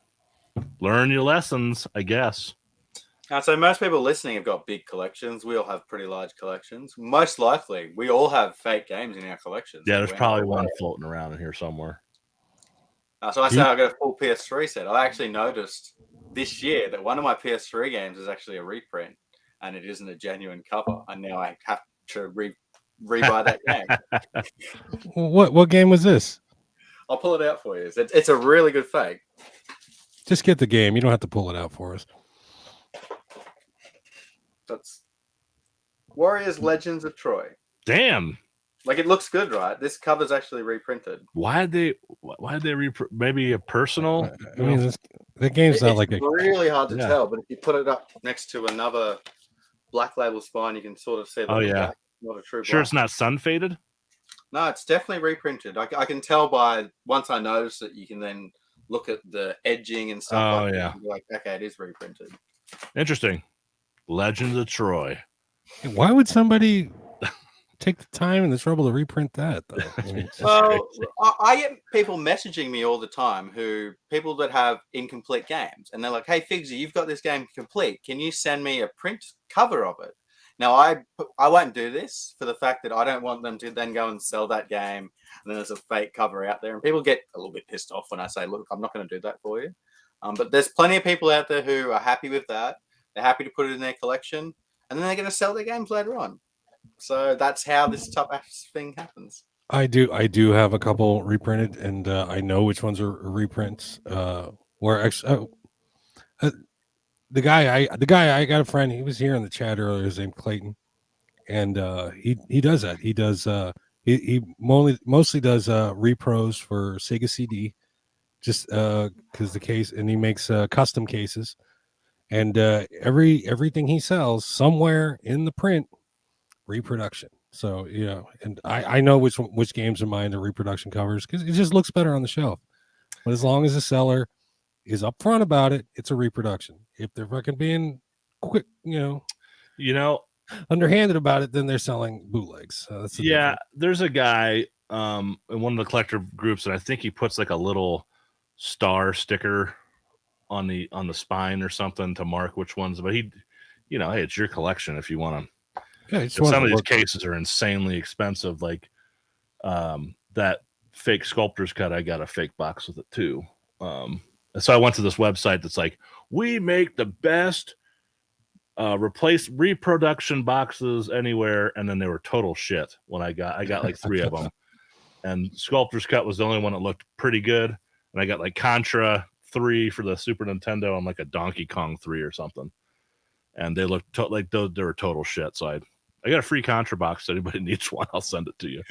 learn your lessons, I guess. So most people listening have got big collections. We all have pretty large collections. Most likely, we all have fake games in our collections. Yeah, there's probably one floating around in here somewhere. So I say I got a full PS3 set. I actually noticed this year that one of my PS3 games is actually a reprint, and it isn't a genuine cover. And now I have to rebuy that game. What game was this? I'll pull it out for you. It's a really good fake. Just get the game. You don't have to pull it out for us. That's Warriors Legends of Troy. Damn. Like, it looks good, right? This cover's actually reprinted. Why did they maybe a personal? I mean, the game's not like it's really hard to tell, but if you put it up next to another black label spine, you can sort of see that. Oh yeah, black, not a true. Sure, black. it's not sun faded. No, it's definitely reprinted. I can tell by once I notice it, you can then look at the edging and stuff. Oh like yeah, that and be like, okay, it is reprinted. Interesting. Legends of Troy. Why would somebody take the time and the trouble to reprint that, though? I mean, well, I get people messaging me all the time people that have incomplete games, and they're like, "Hey, Figsy, you've got this game complete. Can you send me a print cover of it?" Now, I won't do this for the fact that I don't want them to then go and sell that game, and then there's a fake cover out there, and people get a little bit pissed off when I say, "Look, I'm not going to do that for you." But there's plenty of people out there who are happy with that. They're happy to put it in their collection, and then they're going to sell their games later on. So that's how this type of thing happens. I do have a couple reprinted, and I know which ones are reprints. Where actually, the guy I got a friend. He was here in the chat earlier. His name Clayton, and he does that. He does he mostly does repros for Sega CD, just because the case, and he makes custom cases, and everything he sells somewhere in the print reproduction. So and I know which games are mine, the reproduction covers, because it just looks better on the shelf. But as long as the seller is upfront about it, it's a reproduction. If they're fucking being quick, underhanded about it, then they're selling bootlegs. That's there's a guy in one of the collector groups, and I think he puts like a little star sticker on the spine or something to mark which ones. But hey, it's your collection if you want to. Yeah, some of these cases are insanely expensive. Like that fake sculptor's cut, I got a fake box with it too. So I went to this website that's like, we make the best reproduction boxes anywhere, and then they were total shit. When I got like 3 of them, and sculptor's cut was the only one that looked pretty good, and I got like Contra 3 for the Super Nintendo and like a Donkey Kong 3 or something, and they looked like they were total shit. So I got a free Contra box. So anybody needs one, I'll send it to you.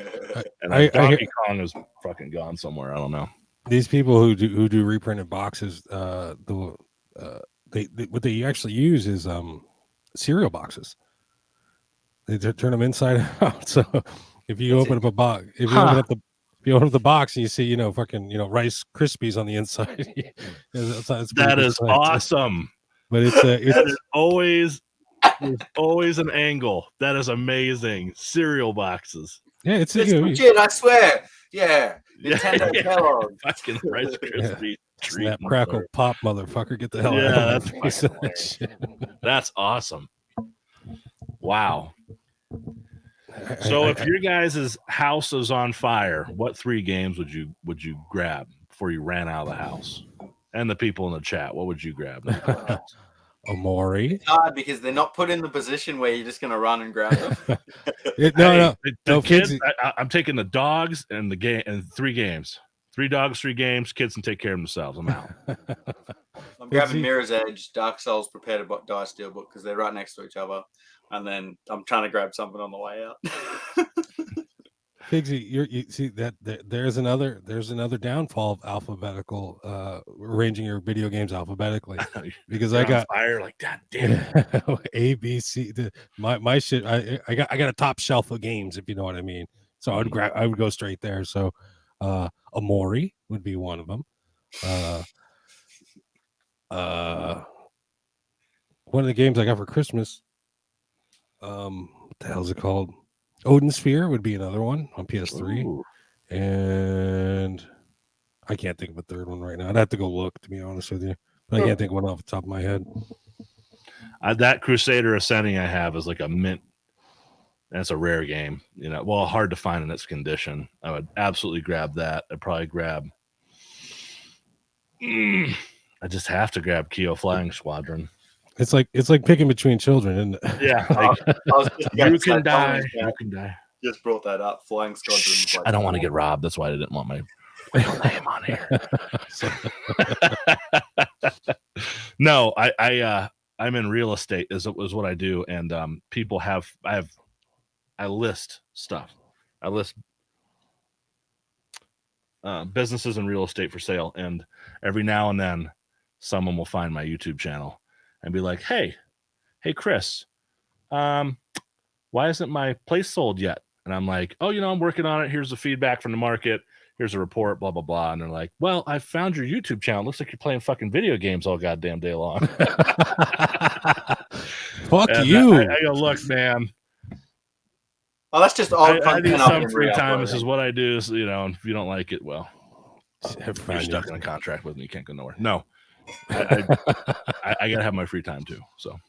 And Donkey Kong is fucking gone somewhere. I don't know. These people who do reprinted boxes, what they actually use is cereal boxes. They turn them inside out. So if you open up a box, if you open up the box and you see Rice Krispies on the inside, that is awesome. But it's there's always an angle. That is amazing. Cereal boxes. Yeah, it's legit, I swear. Yeah. Nintendo Kellogg. Fucking Rice Krispies. Snap, crackle, pop, motherfucker. Get the hell out of that shit. That's awesome. Wow. So if your guys' house is on fire, what 3 games would you grab before you ran out of the house? And the people in the chat, what would you grab? Amori. It's hard because they're not put in the position where you're just going to run and grab them. The kids. I'm taking the dogs and the game and 3 games. 3 dogs, 3 games. Kids can take care of themselves. I'm out. I'm grabbing Mirror's Edge, Dark Souls, Prepare to Die Steelbook because they're right next to each other, and then I'm trying to grab something on the way out. Figsy, you see that there's another downfall of alphabetical arranging your video games alphabetically, because I got fire like God damn it. A, B, C. My shit. I got a top shelf of games, if you know what I mean. So I would go straight there. So Amori would be one of them. One of the games I got for Christmas. What the hell is it called? Odin Sphere would be another one on PS3. Ooh. And I can't think of a third one right now. I'd have to go look, to be honest with you. But I can't think of one off the top of my head. That Crusader Ascending I have is like a mint. That's a rare game. Hard to find in its condition. I would absolutely grab that. I'd probably grab. I just have to grab Keo Flying Squadron. It's like picking between children, isn't it? Yeah, you can die. You can die. just brought that up. Flying Squadrons. I don't want to get robbed. That's why I didn't want my real name on here. No, I'm in real estate is what I do, and people I list stuff. I list businesses and real estate for sale, and every now and then someone will find my YouTube channel and be like, hey Chris, why isn't my place sold yet? And I'm like, oh, I'm working on it. Here's the feedback from the market. Here's a report, blah, blah, blah. And they're like, well, I found your YouTube channel. Looks like you're playing fucking video games all goddamn day long. Fuck you. I go, look, man. Oh, that's just I need some free time. This is what I do. So, if you don't like it, well, you're stuck in a contract with me. You can't go nowhere. No, I gotta have my free time too. So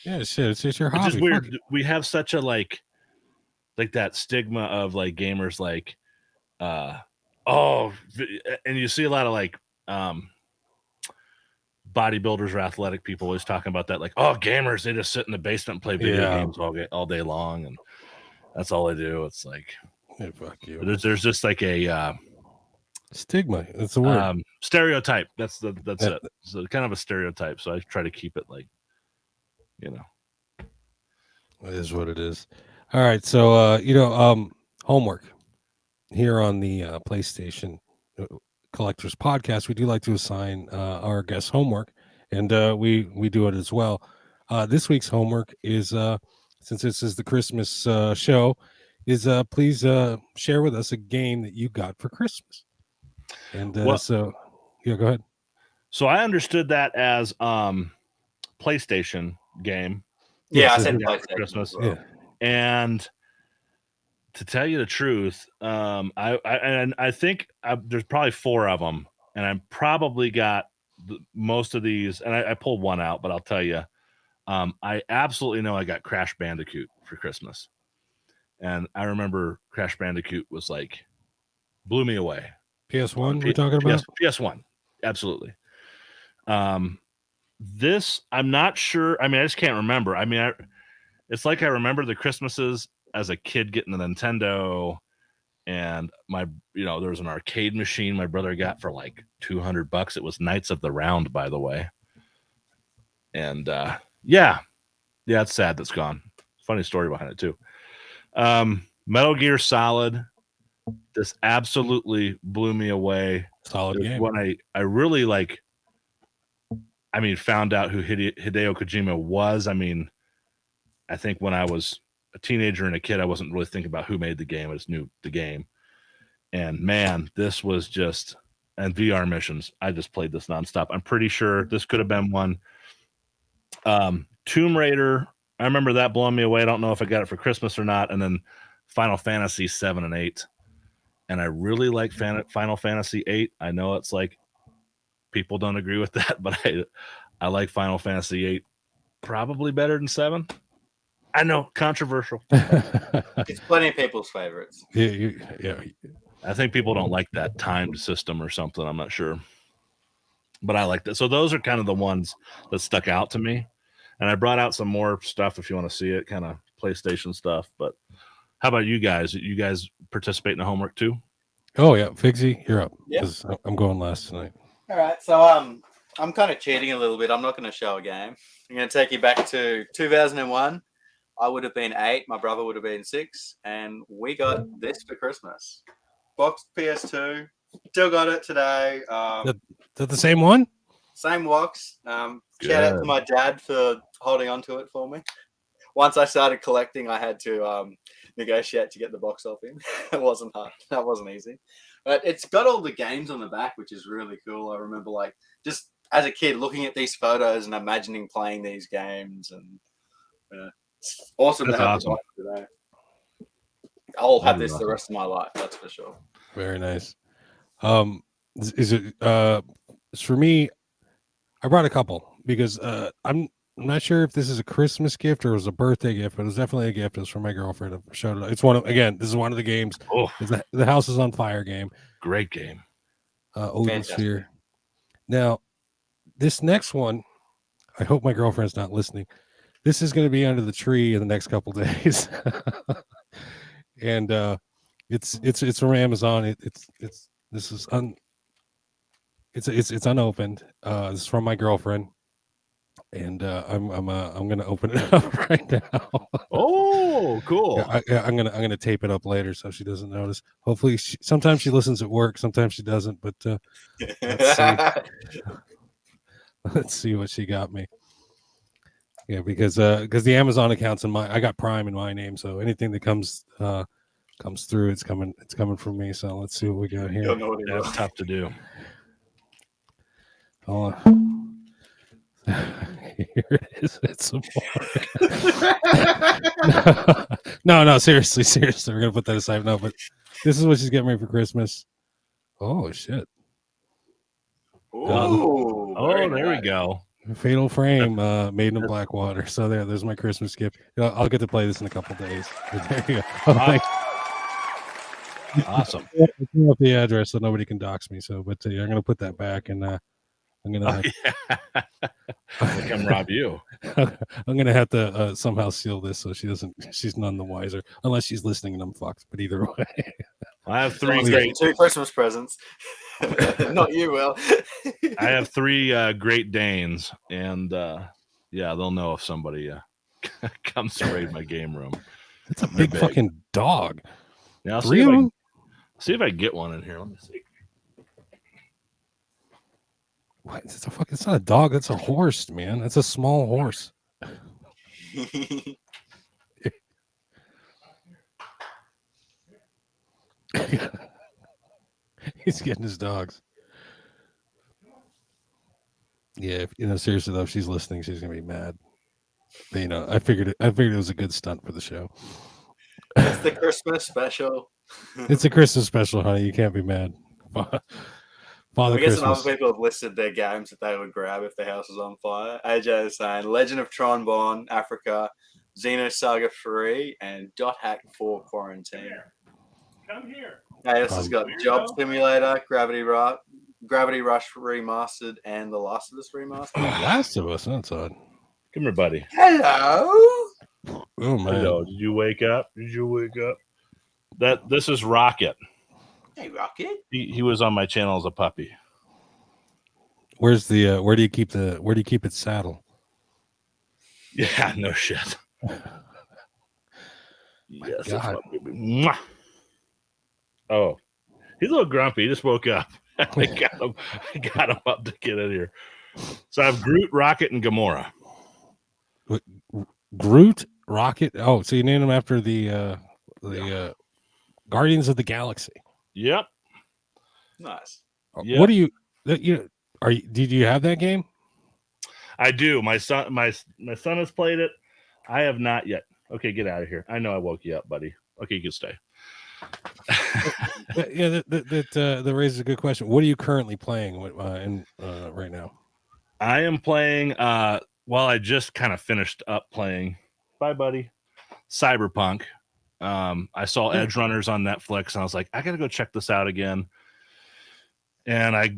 yeah, shit, it's your hobby. It's just weird. We have such a like that stigma of like gamers, like, and you see a lot of like bodybuilders or athletic people always talking about that, like, oh, gamers, they just sit in the basement and play video games all day long, and that's all they do. It's like, hey, fuck you. There's just like a stigma. That's the word. Stereotype. That's it. So kind of a stereotype. So I try to keep it like, It is what it is. All right. So homework here on the PlayStation Collectors Podcast. We do like to assign our guests homework, and we do it as well. This week's homework is, since this is the Christmas show, is please share with us a game that you got for Christmas. And so, yeah, go ahead. So I understood that as PlayStation game. Yeah, I said for Christmas. Yeah. And to tell you the truth, I think there's probably 4 of them, and I probably got most of these, and I pulled one out, but I'll tell you, I absolutely know I got Crash Bandicoot for Christmas, and I remember Crash Bandicoot was like, blew me away. PS1 we're talking about? PS1, absolutely. This, I'm not sure. I mean, I just can't remember. I mean, it's like I remember the Christmases as a kid getting the Nintendo, and there was an arcade machine my brother got for like $200. It was Knights of the Round, by the way. And yeah, it's sad that's gone. Funny story behind it too. Metal Gear Solid. This absolutely blew me away. Solid game. When I really found out who Hideo Kojima was. I mean, I think when I was a teenager and a kid, I wasn't really thinking about who made the game. I just knew the game. And man, this was just, and VR missions. I just played this nonstop. I'm pretty sure this could have been one. Tomb Raider. I remember that blowing me away. I don't know if I got it for Christmas or not. And then Final Fantasy 7 and 8. And I really like Final Fantasy 8. I know it's like people don't agree with that, but I like Final Fantasy 8 probably better than 7. I know, controversial. It's plenty of people's favorites. Yeah. I think people don't like that timed system or something. I'm not sure, but I like that. So those are kind of the ones that stuck out to me. And I brought out some more stuff if you want to see it, kind of PlayStation stuff. But how about you guys? You guys participate in the homework too? Oh yeah, Figsy, you're up. Yeah, I'm going last tonight. All right, so I'm kind of cheating a little bit. I'm not going to show a game. I'm going to take you back to 2001. I would have been 8. My brother would have been 6, and we got this for Christmas. Boxed PS2. Still got it today. Is that the same one? Same box. Shout out to my dad for holding on to it for me. Once I started collecting, I had to negotiate to get the box off him. It wasn't hard. That wasn't easy. But it's got all the games on the back, which is really cool. I remember, just as a kid, looking at these photos and imagining playing these games. And it's awesome to have the box today. I'll have this the rest of my life, that's for sure. Very nice. Is it it's for me, I brought a couple because I'm not sure if this is a Christmas gift or it was a birthday gift, but it was definitely a gift. It was from my girlfriend. I showed it. It's this is one of the games. Oh, the House is on Fire game. Great game. Odin Sphere. Now, this next one, I hope my girlfriend's not listening. This is going to be under the tree in the next couple days. and it's from Amazon. It's unopened. This is from my girlfriend, and I'm gonna open it up right now. Oh, cool. I'm gonna tape it up later so she doesn't notice. Hopefully, sometimes she listens at work, sometimes she doesn't. But let's see. Let's see what she got me. Yeah, because the Amazon account's in my, I got Prime in my name, so anything that comes through, it's coming from me. So let's see what we got here. That's tough to do. Hold on. Here it is. It's some more. No, seriously, we're gonna put that aside. No, but this is what she's getting me for Christmas. Oh shit! Ooh, there we go. Fatal Frame, Made in Blackwater. So there's my Christmas gift. I'll get to play this in a couple days. There you go. Awesome. I threw up the address so nobody can dox me. So, but I'm gonna put that back, and I'm gonna come rob you. I'm gonna have to somehow seal this so she's none the wiser, unless she's listening and I'm fucked. But either way, I have three two Christmas presents. Not you, Will. I have 3 Great Danes, and yeah, they'll know if somebody comes to raid my game room. That's a big fucking dog. Yeah, I'll 3 of them. See if I can get one in here. Let me see. What? It's not a dog. That's a horse, man. That's a small horse. He's getting his dogs. Yeah, seriously though, if she's listening, she's gonna be mad. But, I figured it was a good stunt for the show. It's the Christmas special. It's a Christmas special, honey. You can't be mad. I guess some other people have listed their games that they would grab if their house was on fire. AJ is saying Legend of Tron Africa, Xenosaga 3, and Dot Hack 4 Quarantine. Come here. AS has got Job Simulator, Gravity Rush Remastered, and The Last of Us Remastered. The Last of Us, that's odd. Come here, buddy. Hello. Oh man. Hello. Did you wake up? This is Rocket. Hey, Rocket. He was on my channel as a puppy. Where's the where do you keep its saddle? Yeah, no shit. Yes, that's my baby. Mwah. Oh, he's a little grumpy. He just woke up. I got him up to get in here. So I have Groot, Rocket, and Gamora. Groot, Rocket. Oh, so you named them after the Guardians of the Galaxy. Yep. Nice. Yep. What do you? Did you have that game? I do. My son has played it. I have not yet. Okay, get out of here. I know I woke you up, buddy. Okay, you can stay. Yeah, that raises a good question. What are you currently playing right now? I am playing. I just kind of finished up playing. Bye, buddy. Cyberpunk. I saw Edge Runners on Netflix, and I was like, I gotta go check this out again. And I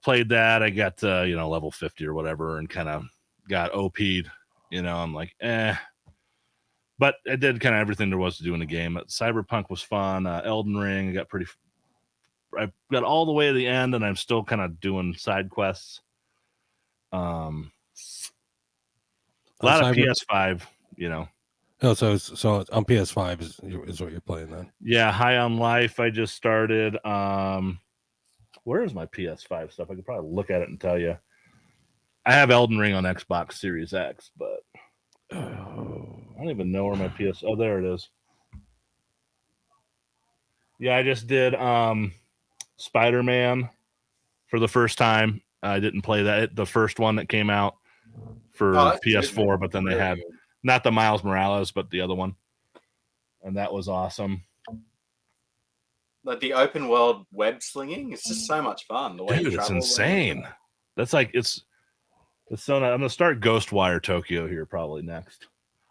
played that. I got level 50 or whatever, and kind of got OP'd. I'm like, But I did kind of everything there was to do in the game. Cyberpunk was fun. Elden Ring, I got all the way to the end, and I'm still kind of doing side quests. A lot of PS5, Oh, so on PS5 is what you're playing then? Yeah, High on Life. I just started. Where is my PS5 stuff? I could probably look at it and tell you. I have Elden Ring on Xbox Series X, but I don't even know where my PS. Oh, there it is. Yeah, I just did Spider-Man for the first time. I didn't play that the first one that came out for PS4, but then they had not the Miles Morales, but the other one, and that was awesome. Like the open world web slinging, it's just so much fun. The way Dude, it's insane. That's like it's so. I'm gonna start Ghostwire Tokyo here probably next.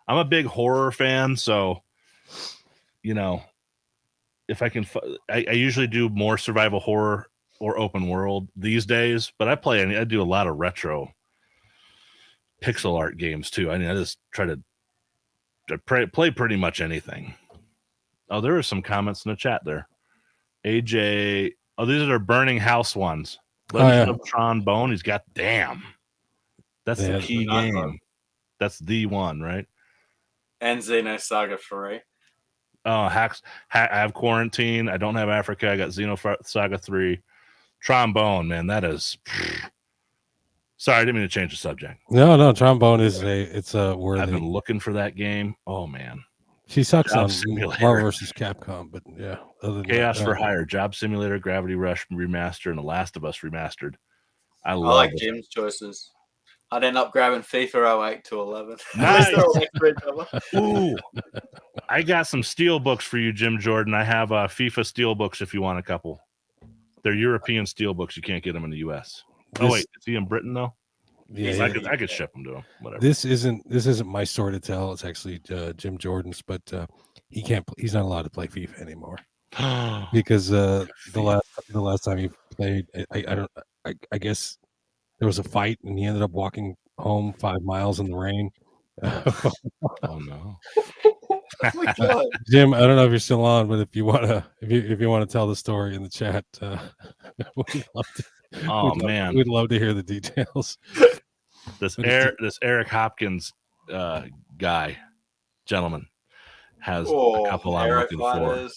I'm a big horror fan, so if I can, I usually do more survival horror or open world these days. But I do a lot of retro pixel art games too. I just try to play pretty much anything. Oh, there are some comments in the chat there. AJ, oh, these are Burning House ones. Legend of Trombone. He's got damn. That's the key game. That's the one, right? And Xenosaga 3. Oh, I have Quarantine. I don't have Africa. I got Xenosaga 3. Trombone, man, that is. Sorry, I didn't mean to change the subject. No, Trombone is it's a worthy. I've been looking for that game. Oh man, she sucks Job on Simulator. Marvel vs. Capcom, but yeah. Chaos for Hire, Job Simulator, Gravity Rush remastered, and The Last of Us remastered. I like Jim's choices. I'd end up grabbing FIFA 08 to 11. Nice. Ooh, I got some steel books for you, Jim Jordan. I have FIFA steel books if you want a couple. They're European steel books. You can't get them in the U.S. Oh wait, is he in Britain though? Yeah, I could ship them to him. Whatever. This isn't my story to tell. It's actually Jim Jordan's, but he can't. He's not allowed to play FIFA anymore because the last time he played, I guess there was a fight and he ended up walking home 5 miles in the rain. Oh no. Jim, I don't know if you're still on, but if you want to tell the story in the chat, we'd love to hear the details. This Eric Hopkins gentleman has a couple I'm looking for.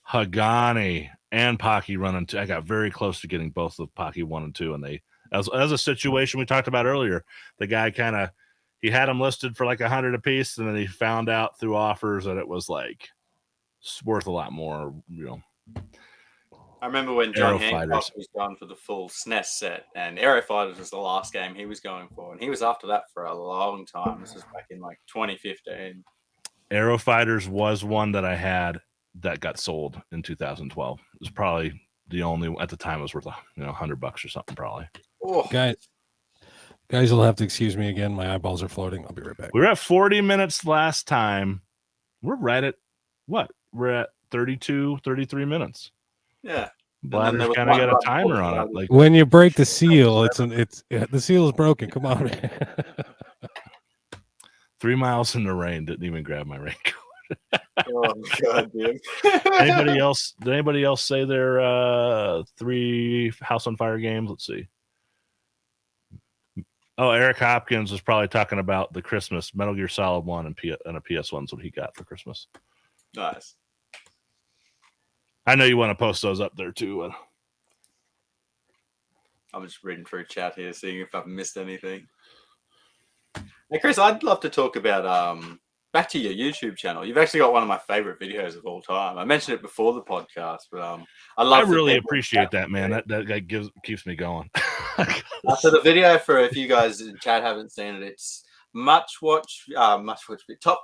Hagani and Pocky running 2. I got very close to getting both of Pocky 1 and 2, and they as a situation we talked about earlier. The guy he had them listed for like 100 a piece, and then he found out through offers that it was like worth a lot more. I remember when John Hancock was going for the full SNES set, and Aero Fighters was the last game he was going for, and he was after that for a long time. This was back in like 2015. Aero Fighters was one that I had that got sold in 2012. It was probably the only at the time. It was worth $100 or something probably. Oh. Guys will have to excuse me again. My eyeballs are floating. I'll be right back. We were at 40 minutes last time. We're right at what? We're at 32, 33 minutes. Yeah. Bladder's kind of got a timer on it. Like when you break the seal, the seal is broken. Come on, man. 3 miles in the rain. Didn't even grab my raincoat. Oh God, dude. Anybody else? Did anybody else say their 3 House on Fire games? Let's see. Oh, Eric Hopkins was probably talking about the Christmas Metal Gear Solid 1 and a PS1's what he got for Christmas. Nice. I know you want to post those up there too. I'm just reading through chat here, seeing if I've missed anything. Hey, Chris, I'd love to talk about back to your YouTube channel. You've actually got one of my favorite videos of all time. I mentioned it before the podcast, but I really appreciate that, man. That keeps me going. So the video, for if you guys in chat haven't seen it, it's top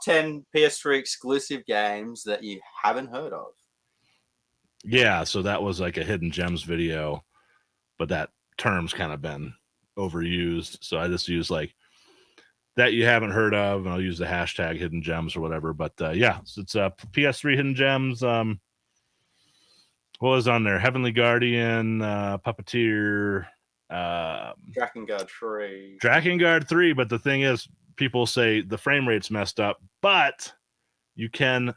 10 PS3 exclusive games that you haven't heard of. Yeah, so that was like a hidden gems video, but that term's kind of been overused. So I just use like that you haven't heard of, and I'll use the hashtag hidden gems or whatever. But yeah, so it's PS3 hidden gems. What was on there? Heavenly Guardian, Puppeteer, Drakengard 3. Drakengard 3. But the thing is, people say the frame rate's messed up, but you can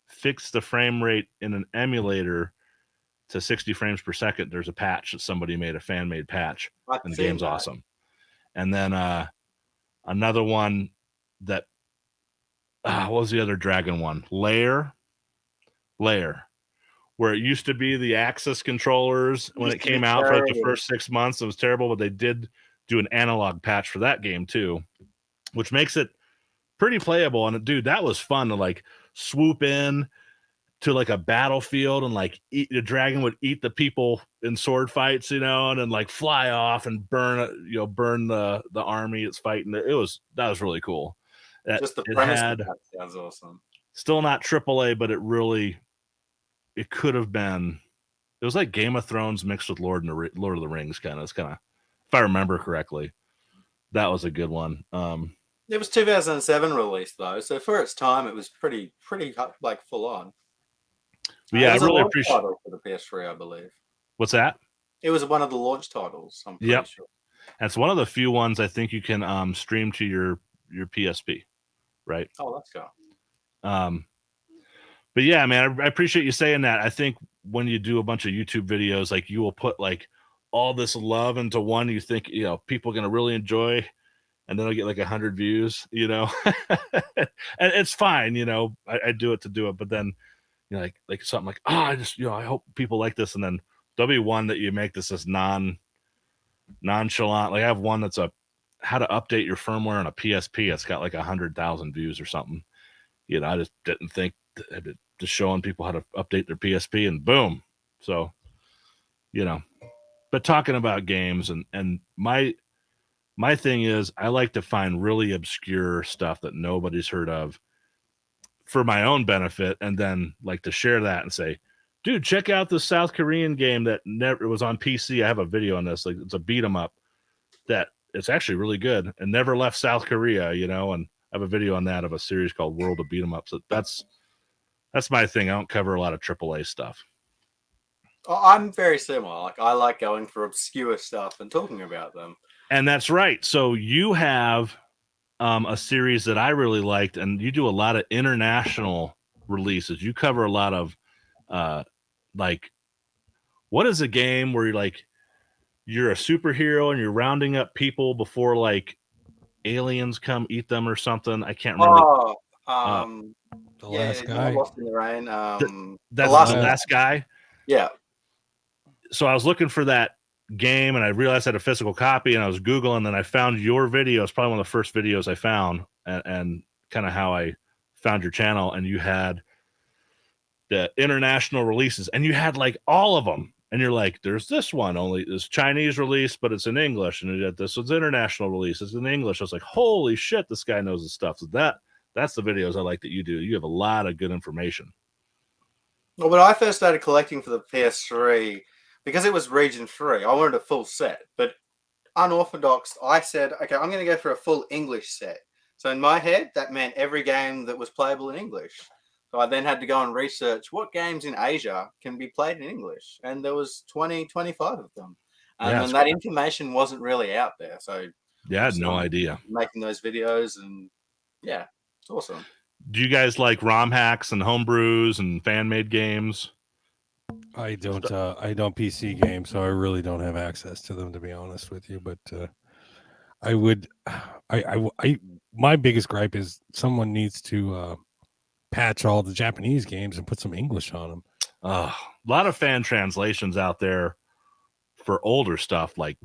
fix the frame rate in an emulator to 60 frames per second. There's a patch that somebody made, a fan-made patch, and the game's awesome. And then another one that what was the other dragon one? Lair, where it used to be the Axis controllers when it came out for like the first 6 months. It was terrible, but they did do an analog patch for that game too, which makes it pretty playable. And dude, that was fun to like swoop in to like a battlefield and like the dragon would eat the people in sword fights, and then like fly off and burn the army it's fighting. That was really cool. Just the premise of that sounds awesome. Still not AAA, but it could have been. It was like Game of Thrones mixed with Lord of the Rings, kind of. It's kind of, if I remember correctly, that was a good one. It was 2007 release though, so for its time, it was pretty like full on. Yeah, I really appreciate it for the PS3, I believe. What's that? It was one of the launch titles. I'm pretty sure. And it's one of the few ones I think you can stream to your PSP, right? Oh, let's go. But But yeah, man, I appreciate you saying that. I think when you do a bunch of YouTube videos, like you will put like all this love into one you think, people are going to really enjoy, and then I'll get like 100 views, and it's fine. I do it to do it, but then, like something like, I just, I hope people like this. And then there'll be one that you make this is nonchalant. Like I have one that's how to update your firmware on a PSP. It's got like 100,000 views or something. I just didn't think just showing people how to update their PSP, and boom. So, but talking about games and my thing is I like to find really obscure stuff that nobody's heard of for my own benefit, and then like to share that and say, dude, check out this South Korean game that never was on PC. I have a video on this. Like it's a beat 'em up that it's actually really good and never left South Korea, and I have a video on that of a series called World of Beat 'em Up. So that's my thing. I don't cover a lot of AAA stuff. I'm very similar. Like I like going for obscure stuff and talking about them. And that's right. So you have a series that I really liked, and you do a lot of international releases. You cover a lot of like, what is a game where you're a superhero and you're rounding up people before like aliens come eat them or something? I can't remember. The Last Guy. Lost in the Rain. That's the Last Guy. Yeah. So I was looking for that game, and I realized I had a physical copy, and I was Googling, and I found your video. It's probably one of the first videos I found, and kind of how I found your channel. And you had the international releases, and you had like all of them. And you're like, there's this one, only this Chinese release, but it's in English. And this one's international release. It's in English. I was like, holy shit, this guy knows his stuff. So that's the videos I like that you do. You have a lot of good information. Well, when I first started collecting for the PS3, because it was region 3, I wanted a full set. But unorthodox, I said, okay, I'm going to go for a full English set. So in my head, that meant every game that was playable in English. So I then had to go and research what games in Asia can be played in English. And there was 20, 25 of them. And that information wasn't really out there. So yeah, I had no idea. Making those videos, and yeah, it's awesome. Do you guys like ROM hacks and homebrews and fan-made games? I don't PC games, so I really don't have access to them, to be honest with you. But my biggest gripe is someone needs to patch all the Japanese games and put some English on them. A lot of fan translations out there for older stuff like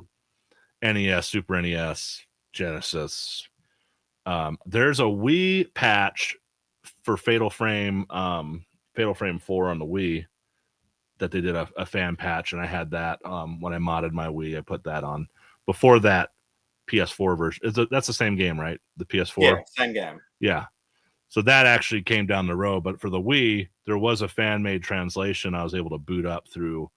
NES, Super NES, Genesis. There's a Wii patch for Fatal Frame 4 on the Wii that they did a fan patch, and I had that when I modded my Wii. I put that on. Before that, PS4 version. That's the same game, right? The PS4? Yeah, same game. Yeah. So that actually came down the road. But for the Wii, there was a fan-made translation I was able to boot up through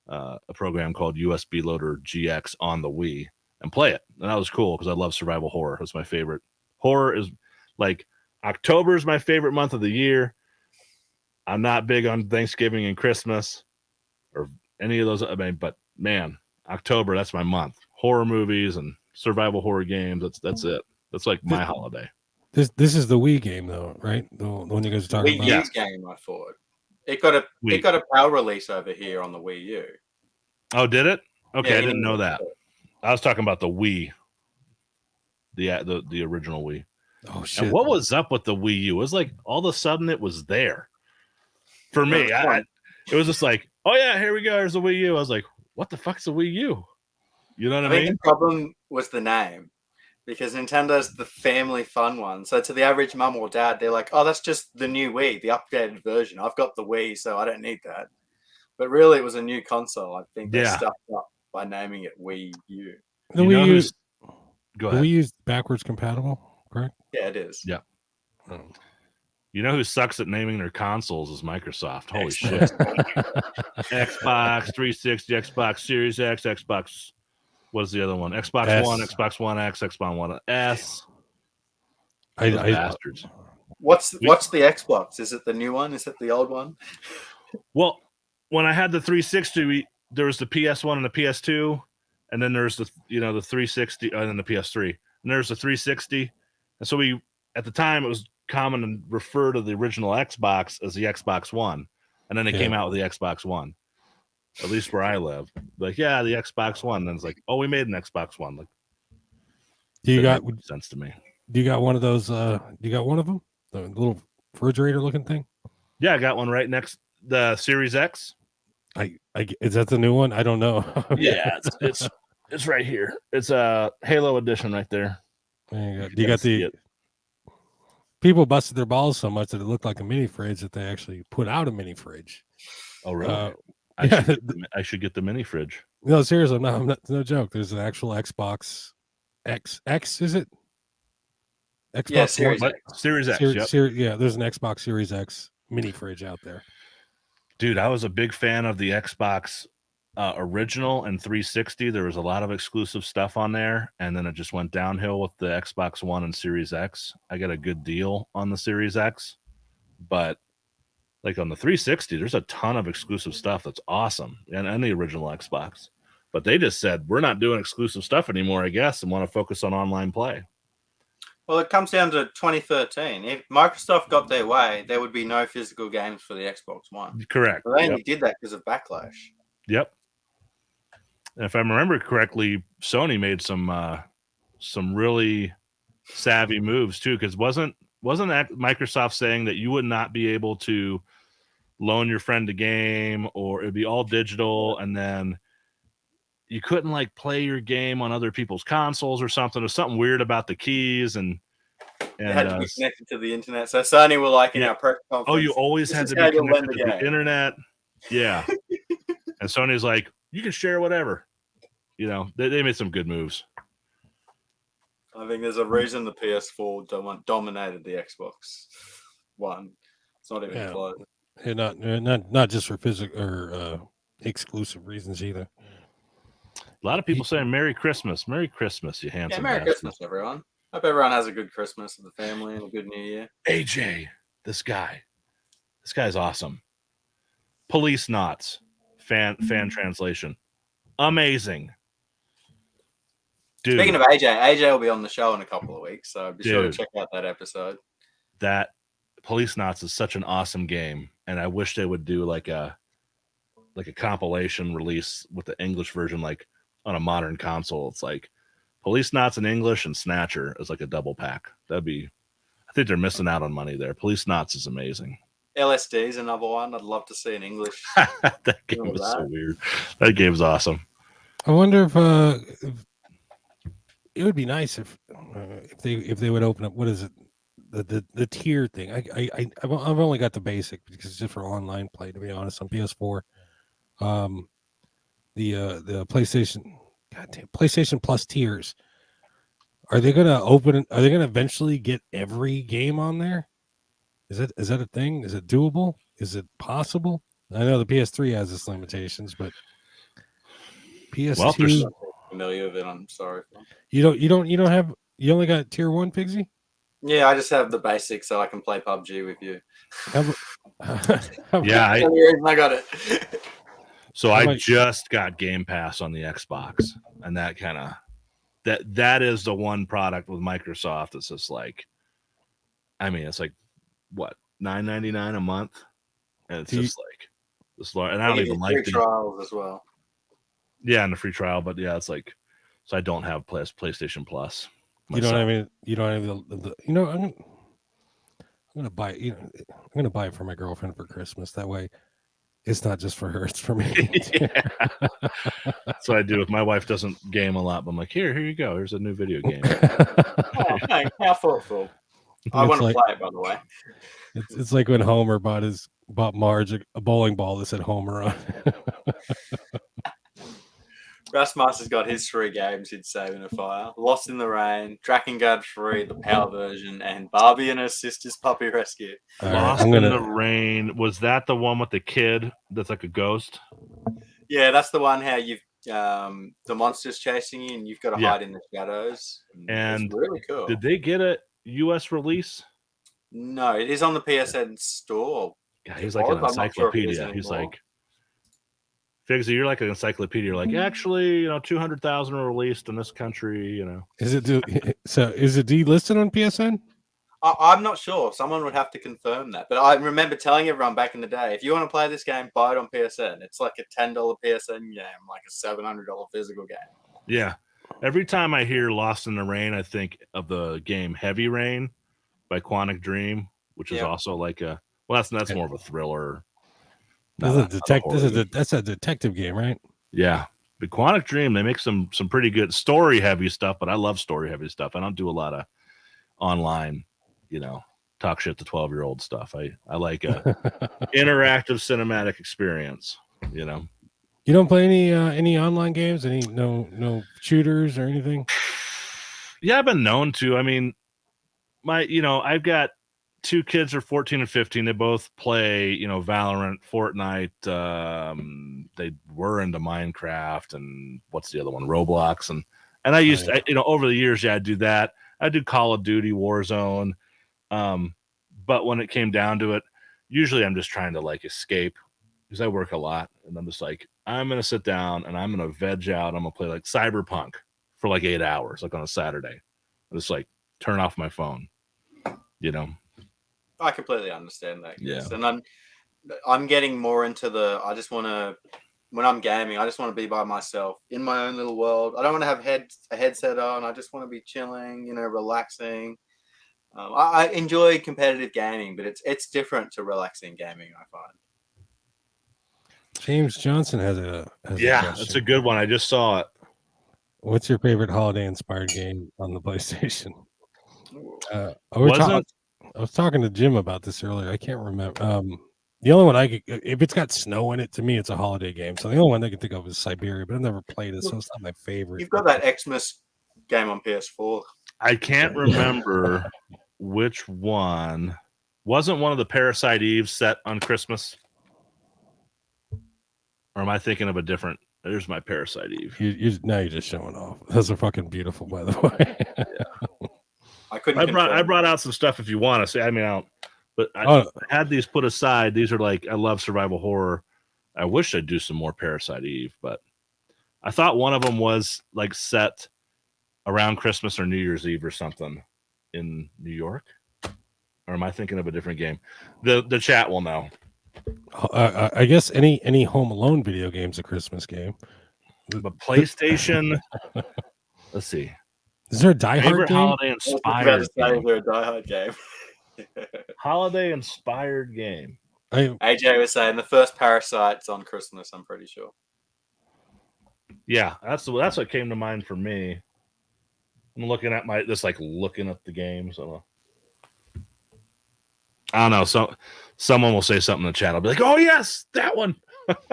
a program called USB Loader GX on the Wii and play it. And that was cool because I love survival horror. That's my favorite. Horror is like October is my favorite month of the year. I'm not big on Thanksgiving and Christmas or any of those. I mean, but man, October, that's my month. Horror movies and survival horror games. That's it. That's like my holiday. This is the Wii game though, right? The one you guys are talking about. Wii U's game, I thought. It got a PAL release over here on the Wii U. Oh, did it? Okay, I didn't know that. I was talking about the Wii. The original Wii. Oh shit! And what was up with the Wii U? It was like all of a sudden it was there. For me, it was just like, oh yeah, here we go. There's the Wii U. I was like, what the fuck's a Wii U? You know what I mean? The problem was the name, because Nintendo's the family fun one. So to the average mum or dad, they're like, oh, that's just the new Wii, the updated version. I've got the Wii, so I don't need that. But really, it was a new console. I think they stuffed up by naming it Wii U. The Wii U. Go ahead. The Wii U's backwards compatible, correct? Yeah, it is. Yeah. You know who sucks at naming their consoles is Microsoft. Holy shit. Xbox 360, Xbox Series X, Xbox. What's the other one? Xbox S. One, Xbox One X, Xbox One S. Bastards. What's the Xbox? Is it the new one? Is it the old one? Well, when I had the 360, there was the PS1 and the PS2, and then there's the 360 and then the PS3. And there's the 360. And so at the time it was common to refer to the original Xbox as the Xbox One, and then they came out with the Xbox One. At least where I live, like, yeah, the Xbox One. And it's like, oh, we made an Xbox One. Like, Do you got sense to me? Do you got one of those? You got one of them, the little refrigerator looking thing? Yeah, I got one right next the Series X. Is that the new one? I don't know. Yeah, it's right here. It's a Halo edition right there. There you go. You got the people busted their balls so much that it looked like a mini fridge that they actually put out a mini fridge. Oh, really? I should get the mini fridge. No, seriously, I'm not. No joke. There's an actual Xbox X. Is it? Xbox yeah, Series X. Series X. Yeah, there's an Xbox Series X mini fridge out there. Dude, I was a big fan of the Xbox original and 360. There was a lot of exclusive stuff on there, and then it just went downhill with the Xbox One and Series X. I got a good deal on the Series X, but like on the 360, there's a ton of exclusive stuff that's awesome, and the original Xbox. But they just said, we're not doing exclusive stuff anymore, I guess, and want to focus on online play. Well, it comes down to 2013. If Microsoft got their way, there would be no physical games for the Xbox One. Correct. But they only did that because of backlash. Yep. And if I remember correctly, Sony made some really savvy moves too, because wasn't that Microsoft saying that you would not be able to loan your friend a game, or it'd be all digital, and then you couldn't like play your game on other people's consoles or something? There's something weird about the keys, and it had to be connected to the internet. So Sony were like in our press conference. Oh, you always had to be connected to the internet. Yeah. And Sony's like, you can share whatever. You know, they made some good moves. I think there's a reason the PS4 dominated the Xbox One. It's not even close. And not just for physical or exclusive reasons either. A lot of people saying Merry Christmas. Merry Christmas, you handsome Merry bastard. Christmas, everyone. Hope everyone has a good Christmas with the family and a good New Year. AJ, this guy's awesome. Police Knots, fan translation. Amazing. Dude, speaking of AJ will be on the show in a couple of weeks, so be sure to check out that episode. That Police Knots is such an awesome game, and I wish they would do like a compilation release with the English version, like on a modern console. It's like Police Knots in English and Snatcher is like a double pack. I think they're missing out on money there. Police Knots is amazing. LSD is another one I'd love to see in English. That game was so weird. That game's awesome. I wonder if it would be nice if they would open up, what is it, the tier thing. I've only got the basic because it's just for online play, to be honest, on PS4. The PlayStation Plus tiers. Are they gonna eventually get every game on there? Is that a thing? Is it doable? Is it possible? I know the PS3 has its limitations, but PS2. Well, familiar with it. I'm sorry. You only got tier 1, Pigsy? Yeah, I just have the basics so I can play PUBG with you. Yeah, I got it. So I just got Game Pass on the Xbox, and that is the one product with Microsoft that's just like, I mean, it's like what, $9.99 a month, and it's just like this large, and I don't even like the trials as well. Yeah, and the free trial, but yeah, it's like, so I don't have PlayStation Plus. You don't have the I'm gonna buy I'm gonna buy it for my girlfriend for Christmas. That way, it's not just for her; it's for me. That's what I do. If my wife doesn't game a lot, but I'm like, here you go. Here's a new video game. Oh, thanks. How thoughtful. I want to play it, by the way. It's like when Homer bought Marge a bowling ball that said Homer on. Rustmaster's got his 3 games he'd save in a fire: Lost in the Rain, Drakengard 3, the Power version, and Barbie and her sister's Puppy Rescue. Lost in the Rain, was that the one with the kid that's like a ghost? Yeah, that's the one how you've the monster's chasing you and you've got to hide in the shadows. And it's really cool. Did they get a US release? No, it is on the PSN store. Yeah, he's like an encyclopedia. He's like, Figsy, you're like an encyclopedia. You're like, actually, 200,000 are released in this country. Is it delisted on PSN? I'm not sure. Someone would have to confirm that. But I remember telling everyone back in the day, if you want to play this game, buy it on PSN. It's like a $10 PSN game, like a $700 physical game. Yeah. Every time I hear Lost in the Rain, I think of the game Heavy Rain by Quantic Dream, which is also like a that's more of a thriller. That's a detective game, right? Yeah. But Quantic Dream, they make some pretty good story heavy stuff, but I love story heavy stuff. I don't do a lot of online, talk shit to 12-year-old stuff. I like a interactive cinematic experience, You don't play any online games? Any no shooters or anything? Yeah, I've been known to. I mean, I've got 2 kids are 14 and 15. They both play, Valorant, Fortnite. They were into Minecraft and what's the other one? Roblox. And I used to, over the years, I do that. I do Call of Duty, Warzone. But when it came down to it, usually I'm just trying to like escape because I work a lot. And I'm just like, I'm going to sit down and I'm going to veg out. I'm going to play like Cyberpunk for like 8 hours, like on a Saturday. I just like turn off my phone, I completely understand that. Yeah. And I'm getting more into I just want to, when I'm gaming, I just want to be by myself in my own little world. I don't want to have a headset on. I just want to be chilling, relaxing. I enjoy competitive gaming, but it's different to relaxing gaming, I find. James Johnson has a question. That's a good one. I just saw it. What's your favorite holiday inspired game on the PlayStation? I was talking to Jim about this earlier. I can't remember. The only one if it's got snow in it, to me, it's a holiday game. So the only one I can think of is Syberia, but I've never played it, so it's not my favorite. You've got that Xmas game on PS4. I can't remember which one. Wasn't one of the Parasite Eve set on Christmas? Or am I thinking of a different? There's my Parasite Eve. Now you're just showing off. Those are fucking beautiful, by the way. Yeah. I brought out some stuff if you want to see. I mean, I had these put aside. These are like, I love survival horror. I wish I'd do some more Parasite Eve, but I thought one of them was like set around Christmas or New Year's Eve or something in New York. Or am I thinking of a different game? The chat will know. I guess any Home Alone video game's a Christmas game. But PlayStation, let's see. Is there a Die Hard game? Holiday inspired game. There a Die Hard game. Holiday inspired game. AJ was saying the first Parasite's on Christmas. I'm pretty sure. Yeah, that's what came to mind for me. I'm looking at looking at the games. I don't know. So someone will say something in the chat. I'll be like, "Oh yes, that one." What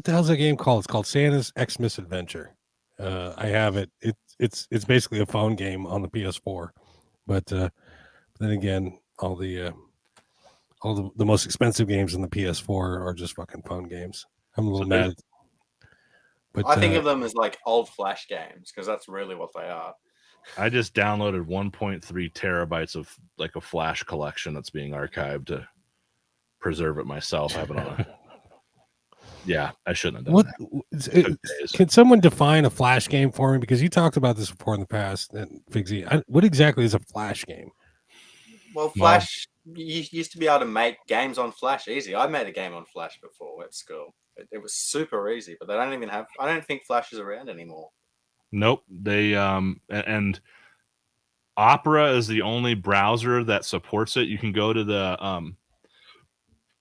the hell's that game called? It's called Santa's Xmas Adventure. I have it. It's basically a phone game on the PS4, but then again, all the most expensive games on the PS4 are just fucking phone games. I'm a little mad. But I think of them as like old Flash games because that's really what they are. I just downloaded 1.3 terabytes of like a Flash collection that's being archived to preserve it myself. I have it on Yeah, I shouldn't have done that. Can someone define a Flash game for me? Because you talked about this before in the past. And Figsy, what exactly is a Flash game? Well, Flash, you used to be able to make games on Flash easy. I made a game on Flash before at school. It was super easy, but they don't even have. I don't think Flash is around anymore. Nope. They and Opera is the only browser that supports it. You can go to the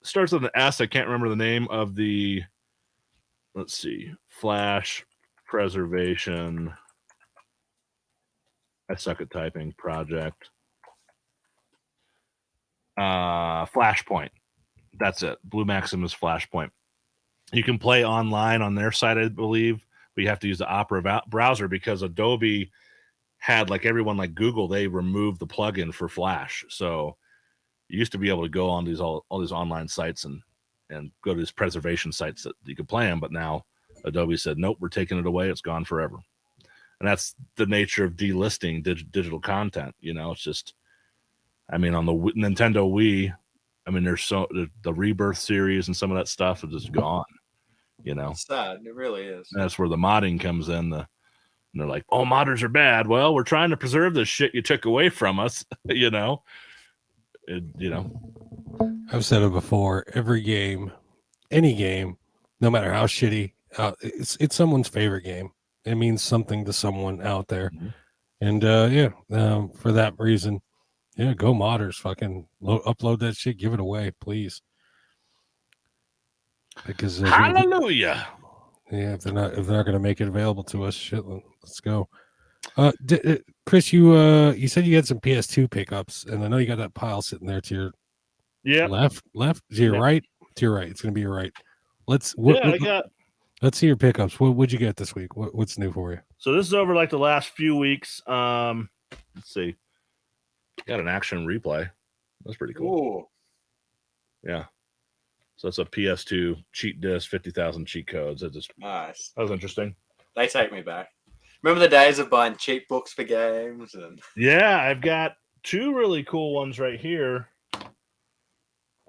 starts with an S. I can't remember the name of the. Let's see, Flash preservation. I suck at typing. Project. Flashpoint. That's it. Blue Maximus Flashpoint. You can play online on their site, I believe, but you have to use the Opera browser because Adobe had, like everyone like Google, they removed the plugin for Flash. So you used to be able to go on these all these online sites and go to these preservation sites that you could play them, but now Adobe said, nope, we're taking it away. It's gone forever. And that's the nature of delisting digital content. It's just, I mean, on the Nintendo Wii, I mean, there's the Rebirth series and some of that stuff is just gone. It's sad. It really is. And that's where the modding comes in. The And they're like, "Oh, modders are bad." Well, we're trying to preserve this shit you took away from us. You know. I've said it before. Every game, any game, no matter how shitty, it's someone's favorite game. It means something to someone out there, and for that reason, go modders, fucking upload that shit, give it away, please. Because hallelujah. If they're not going to make it available to us, shit, let's go. Chris, you said you had some PS2 pickups, and I know you got that pile sitting there to your left, to your right, to your right. It's going to be your right. Let's see your pickups. What'd you get this week? What's new for you? So this is over like the last few weeks. Let's see. Got an action replay. That's pretty cool. Ooh. Yeah. So it's a PS2 cheat disc, 50,000 cheat codes. Nice. That was interesting. They take me back. Remember the days of buying cheat books for games? Yeah, I've got two really cool ones right here.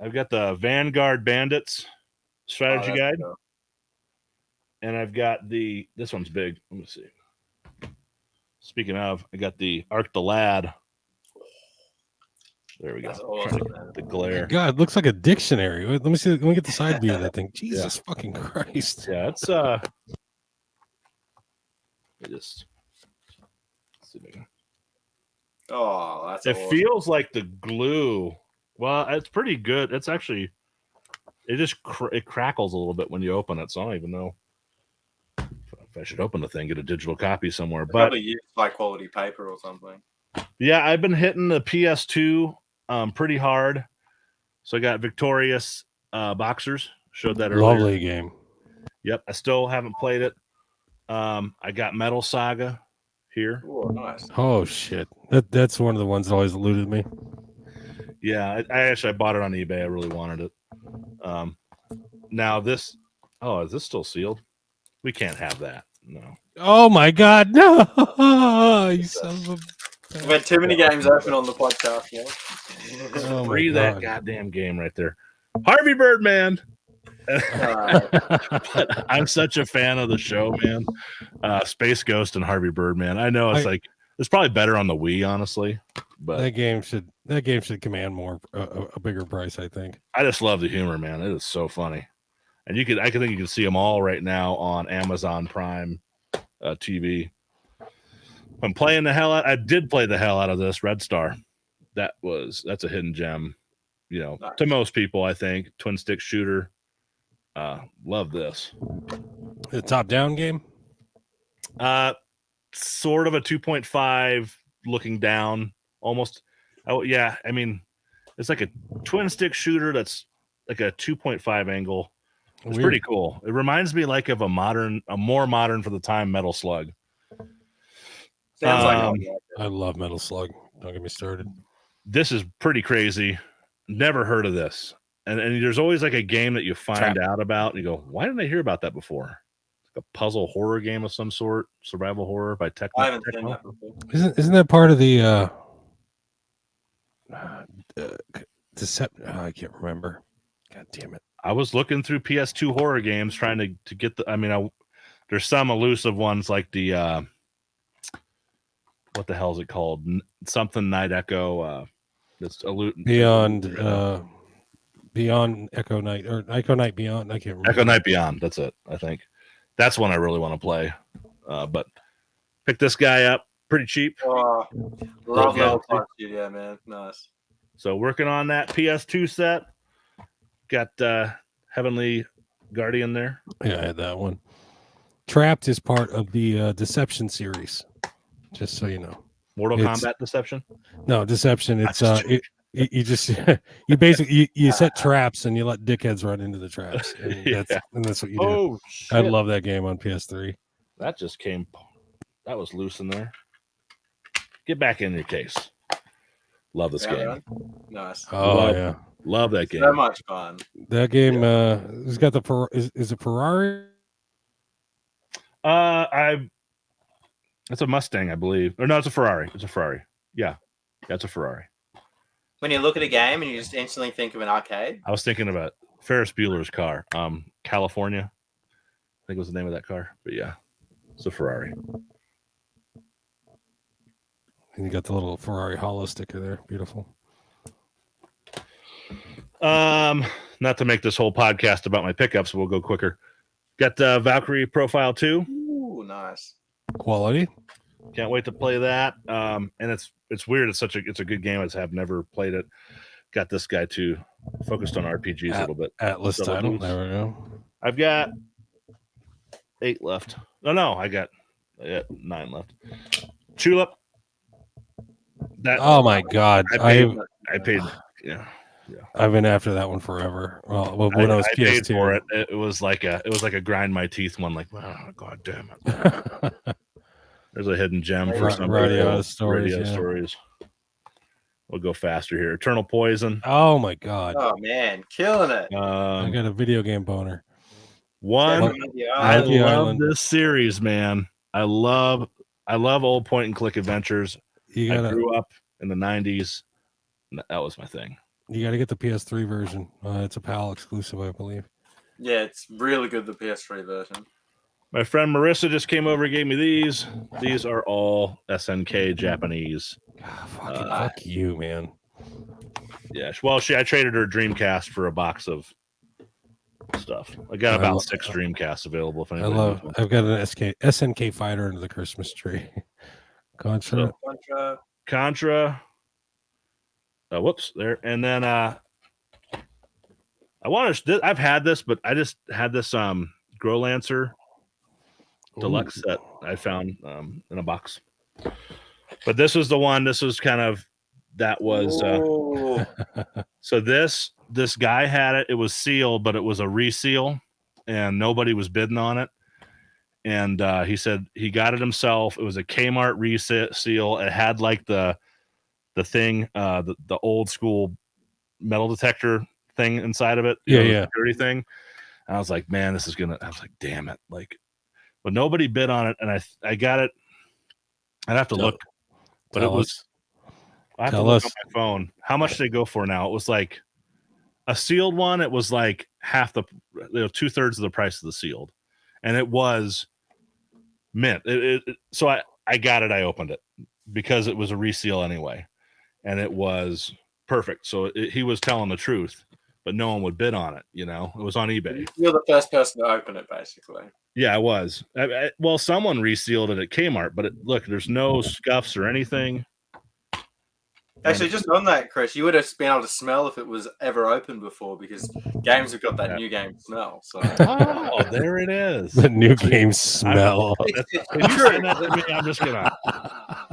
I've got the Vanguard Bandits strategy guide. Cool. And I've got this one's big. Let me see. Speaking of, I got the Arc the Lad. There we go. Awesome, the glare. God, it looks like a dictionary. Let me see. Let me get the side view of that thing. Jesus fucking Christ. Yeah, it's just see if I can. Oh, that's it awesome. Feels like the glue. Well, it's pretty good. It's actually it crackles a little bit when you open it, so I don't even know if I should open the thing, get a digital copy somewhere. But probably use high quality paper or something. Yeah, I've been hitting the PS2 pretty hard. So I got Victorious Boxers. Showed that earlier. Lovely game. Yep, I still haven't played it. I got Metal Saga here. Oh, nice. Oh shit, that's one of the ones that always eluded me. Yeah, I bought it on eBay. I really wanted it. Now this, is this still sealed? We can't have that. No. Oh my God, no! You son of a... We've had too many games open on the podcast. Yeah. Free that goddamn game right there, Harvey Birdman. But I'm such a fan of the show, man. Space Ghost and Harvey Birdman. I know it's probably better on the Wii, honestly. But that game should command more a bigger price, I think. I just love the humor, man. It is so funny, and I think you can see them all right now on Amazon Prime TV. I'm playing the hell out. I did play the hell out of this Red Star. That's a hidden gem, nice. To most people, I think. Twin stick shooter. Love this. The top down game? Sort of a 2.5 looking down almost. Oh yeah, I mean it's like a twin stick shooter that's like a 2.5 angle. It's weird. Pretty cool. It reminds me like of a more modern for the time Metal Slug. Sounds like I love Metal Slug. Don't get me started. This is pretty crazy. Never heard of this. And there's always like a game that you find out about and you go, why didn't I hear about that before? It's like a puzzle horror game of some sort, survival horror by Techno. I haven't seen that before. Isn't that part of the Deception? I can't remember. God damn it. I was looking through PS2 horror games trying to get there's some elusive ones like the what the hell is it called? Something Night Echo. That's Beyond Echo Night or Echo Night Beyond. I can't remember. Echo Night Beyond. That's it. I think that's one I really want to play. But pick this guy up pretty cheap. Love that. Yeah, man. Nice. So working on that PS2 set. Got Heavenly Guardian there. Yeah, I had that one. Trapped is part of the Deception series. Just so you know. Mortal Kombat Deception? No, Deception. It's you just you basically you set traps and you let dickheads run into the traps. And that's what you do. Oh shit. I love that game on PS3. That just came. That was loose in there. Get back in your case. Love this game. Man. Nice. Oh love that game. So much fun. That game has got the is it Ferrari? It's a Mustang, I believe. Or no, it's a Ferrari. It's a Ferrari. Yeah, it's a Ferrari. When you look at a game and you just instantly think of an arcade? I was thinking about Ferris Bueller's car. California. I think was the name of that car. But yeah, it's a Ferrari. And you got the little Ferrari hollow sticker there. Beautiful. Not to make this whole podcast about my pickups, we'll go quicker. Got Valkyrie Profile 2. Ooh, nice. Quality. Can't wait to play that. And it's weird. It's a good game. I've never played it. Got this guy too. Focused on RPGs a little bit. Atlas title. There we go. I've got 8 left. No, I got 9 left. Tulip. Oh my God! I paid. Yeah. I've been after that one forever. Well, when I was PS2, paid for it. It was like a grind my teeth one. Like, oh, God damn it! There's a hidden gem for some radio stories. We'll go faster here. Eternal Poison. Oh my God! Oh man, killing it! I got a video game boner. I love this series, man. I love old point and click adventures. I grew up in the 90s. That was my thing. You got to get the PS3 version. It's a PAL exclusive, I believe. Yeah, it's really good, the PS3 version. My friend Marissa just came over and gave me these. These are all SNK Japanese. God, fuck you, man. Yeah. Well, I traded her Dreamcast for a box of stuff. I got about 6 Dreamcasts available. If anybody I've got an SNK fighter under the Christmas tree. Contra. Whoops, there. And then I've had this, but I just had this Grow Lancer Deluxe set I found in a box. But this was the one. This was kind of so this guy had it. It was sealed, but it was a reseal, and nobody was bidding on it. And he said he got it himself. It was a Kmart reseal. It had like the thing, the old school metal detector thing inside of it. Security thing. And I was like, man, I was like, damn it. Like, but nobody bid on it. And I got it. I'd have to look, but I have to look on my phone. How much did they go for now? It was like a sealed one. It was like half 2/3 of the price of the sealed. And it was mint. So I got it. I opened it because it was a reseal anyway. And it was perfect. So he was telling the truth, but no one would bid on it. It was on eBay. You're the first person to open it, basically. Yeah, I was. Well, someone resealed it at Kmart, but look, there's no scuffs or anything. Actually, just on that, Chris, you would have been able to smell if it was ever opened before, because games have got that new game smell. So, oh, there it is. The new game smell. I'm just gonna.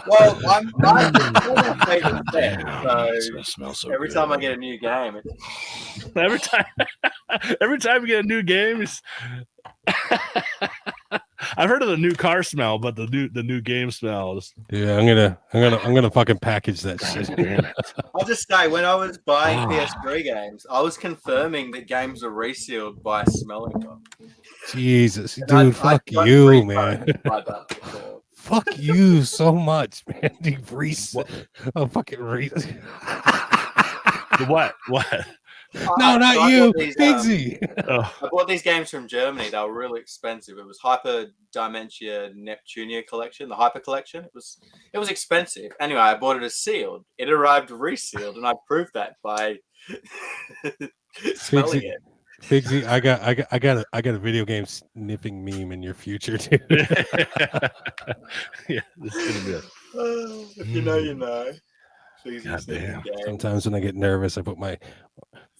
Well, I'm my favorite thing. So smells so every good. time I get a new game, every time you get a new game, I've heard of the new car smell, but the new game smell. Yeah, I'm gonna fucking package that shit. I'll just say, when I was buying PS3 games, I was confirming that games are resealed by smelling them. Jesus, dude, fuck you, man. Fuck you so much, man. Dude, fucking What? No, not you, Pigsy. I bought these games from Germany. They were really expensive. It was Hyper Dimensia Neptunia Collection, the Hyper Collection. It was expensive. Anyway, I bought it as sealed. It arrived resealed, and I proved that by smelling it. Pigsy, I got a video game sniffing meme in your future too. Yeah, this is gonna be if you know, you know. God damn. Sometimes when I get nervous, I put my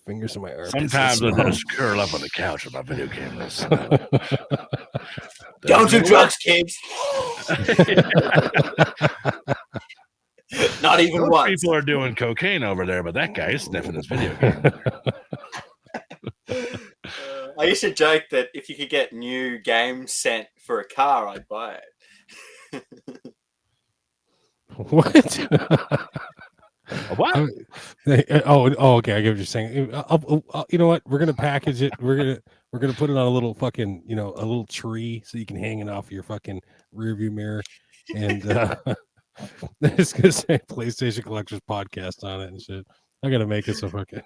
fingers in my armpits. Sometimes I just curl up on the couch with my video game list. Don't do drugs, kids. Not even Most once. people are doing cocaine over there, but that guy is sniffing his video game. I used to joke that if you could get new games sent for a car, I'd buy it. What? What? Okay. I get what you're saying. You know what? We're gonna package it. We're gonna put it on a little fucking, a little tree so you can hang it off your fucking rearview mirror, and it's gonna say PlayStation Collectors Podcast on it and shit. I gotta make it so fucking.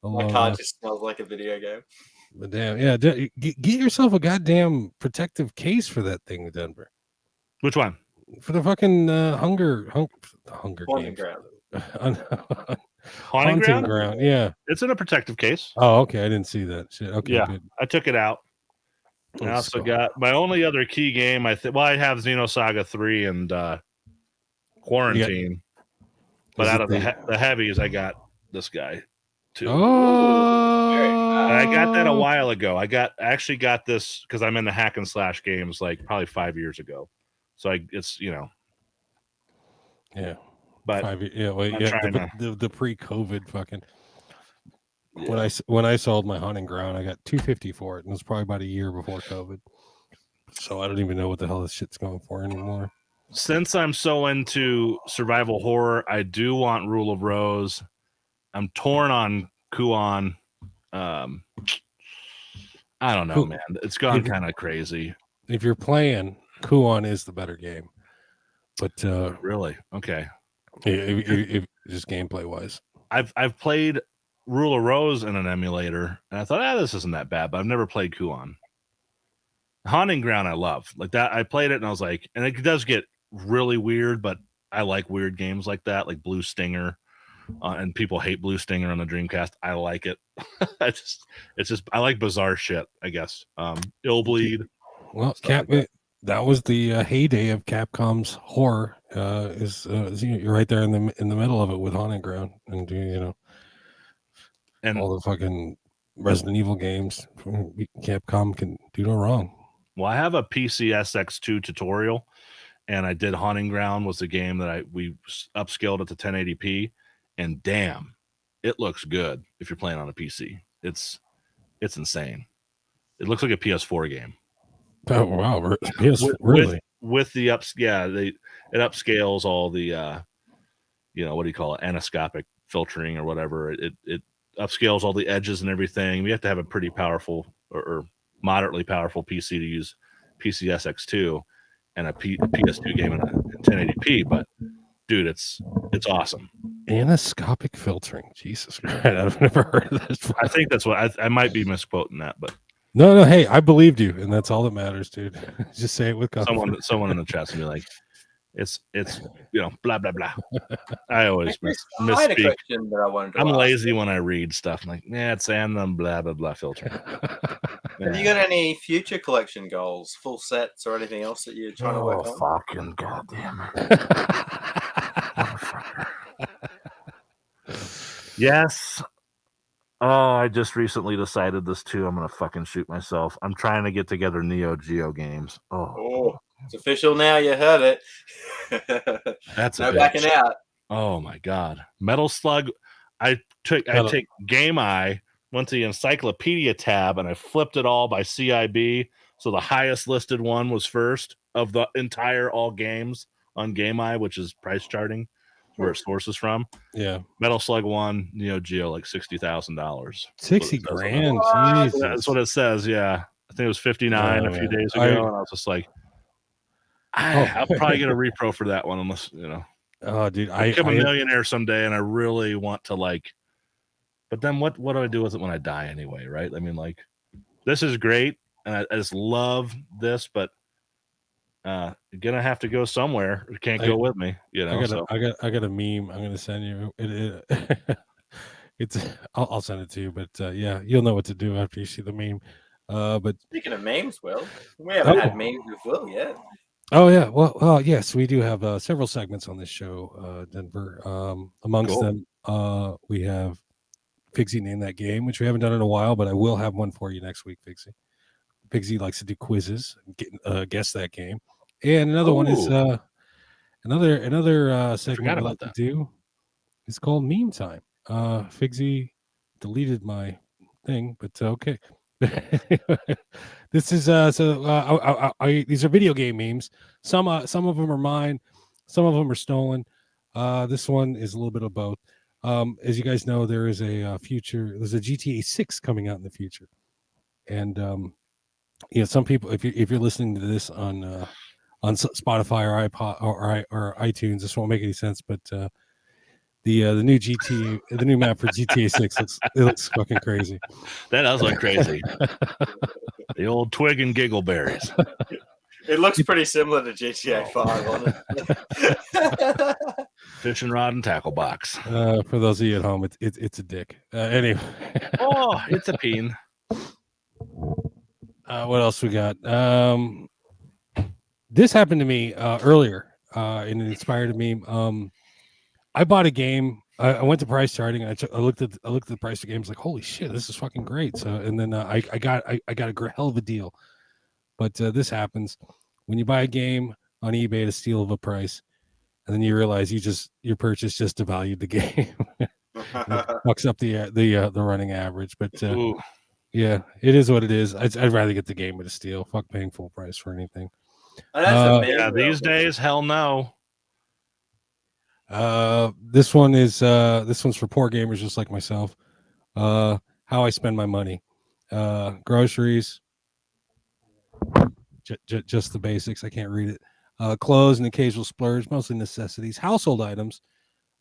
My car just smells like a video game. But damn, yeah, get yourself a goddamn protective case for that thing, Denver. Which one? for the fucking Hunger Haunting Games. Ground. Haunting Ground? Ground. Yeah. It's in a protective case. Oh, okay. I didn't see that shit. Okay, Yeah, good. I took it out. I also got my only other key game. I have Xenosaga 3 and Quarantine. But out of the heavies, I got this guy too. Oh, I got that a while ago. I actually got this because I'm in the hack and slash games like probably 5 years ago. So it's yeah. But the pre-COVID fucking. Yeah. When I sold my Haunting Ground, I got $250 for it, and it was probably about a year before COVID. So I don't even know what the hell this shit's going for anymore. Since I'm so into survival horror, I do want Rule of Rose. I'm torn on Kuon. I don't know, man. It's gone kind of crazy. If you're playing, Kuon is the better game. But really, okay. If just gameplay wise, I've played Rule of Rose in an emulator, and I thought, this isn't that bad. But I've never played Kuon. Haunting Ground, I love like that. I played it, and I was like, and it does get really weird, but I like weird games like that, like Blue Stinger. And people hate Blue Stinger on the Dreamcast. I like it. I like bizarre shit, I guess. Illbleed. Well, that was the heyday of Capcom's horror. You're right there in the middle of it with Haunting Ground, and and all the fucking Resident Evil games. Capcom can do no wrong. Well, I have a PCSX2 tutorial, and I did Haunting Ground was the game that we upscaled it to 1080p. And damn, it looks good if you're playing on a PC. It's insane. It looks like a PS4 game. Oh wow, really? With the it upscales all the what do you call it, aniscopic filtering or whatever. It upscales all the edges and everything. We have to have a pretty powerful or moderately powerful PC to use PCSX2 and a PS2 game in 1080p, but dude, it's awesome. Aniscopic filtering, Jesus Christ! I've never heard of this. I think that's what I might be misquoting that, but no. Hey, I believed you, and that's all that matters, dude. Just say it with confidence. Someone in the chat's gonna be like, it's blah blah blah. I always misspeak. I had a question that I wanted to I'm ask. lazy when I read stuff. I'm like, it's and then blah blah blah filter. Have you got any future collection goals, full sets, or anything else that you're trying to work on? Fucking goddamn it. Yes. Oh, I just recently decided this too. I'm gonna fucking shoot myself. I'm trying to get together Neo Geo games. Oh, it's official now. You heard it. That's no backing out. Oh my god, Metal Slug. I take Game Eye, went to the encyclopedia tab, and I flipped it all by CIB. So the highest listed one was first of the entire all games on Game Eye, which is price charting, where it sources from. Yeah, Metal Slug 1, Neo Geo, like $60,000. $60,000. That's what it says. Yeah, I think it was 59 a few days ago, and I was just like, I'll probably get a repro for that one, unless Oh, dude, I become a millionaire someday, and I really want to But then what do I do with it when I die anyway? Right? I mean, this is great, and I just love this, but you're gonna have to go somewhere. You can't go with me. I got a meme I'm gonna send you. I'll send it to you, but yeah, you'll know what to do after you see the meme. But speaking of memes, Will, we haven't had memes with Will yet. Oh yeah, well, yes, we do have several segments on this show, Denver. Amongst them, we have Figsy Name That Game, which we haven't done in a while, but I will have one for you next week, Figsy. Figsy likes to do quizzes, guess that game, and another one is another segment I like to do. It's called Meme Time. Figsy deleted my thing, but okay. This is these are video game memes. Some of them are mine, some of them are stolen. This one is a little bit of both. As you guys know, there's a GTA 6 coming out in the future, and some people, if you're listening to this on Spotify or iPod or iTunes, this won't make any sense, but the new GTA, the new map for GTA 6 looks fucking crazy. That does look crazy. The old twig and giggleberries. It looks pretty similar to GTA 5, honestly. Fishing rod and tackle box. For those of you at home, it's a dick. Anyway. Oh, it's a peen. What else we got? This happened to me earlier, and it inspired a meme. I bought a game. I went to price charting. And I looked at the price of games. Like, holy shit, this is fucking great. So, and then I got a hell of a deal. But this happens when you buy a game on eBay at a steal of a price, and then you realize your purchase just devalued the game. Fucks up the running average. But yeah, it is what it is. I'd rather get the game at a steal. Fuck paying full price for anything. Yeah, these days, hell no. This one's for poor gamers just like myself. How I spend my money. Groceries. Just the basics. I can't read it. Clothes and occasional splurge, mostly necessities. Household items.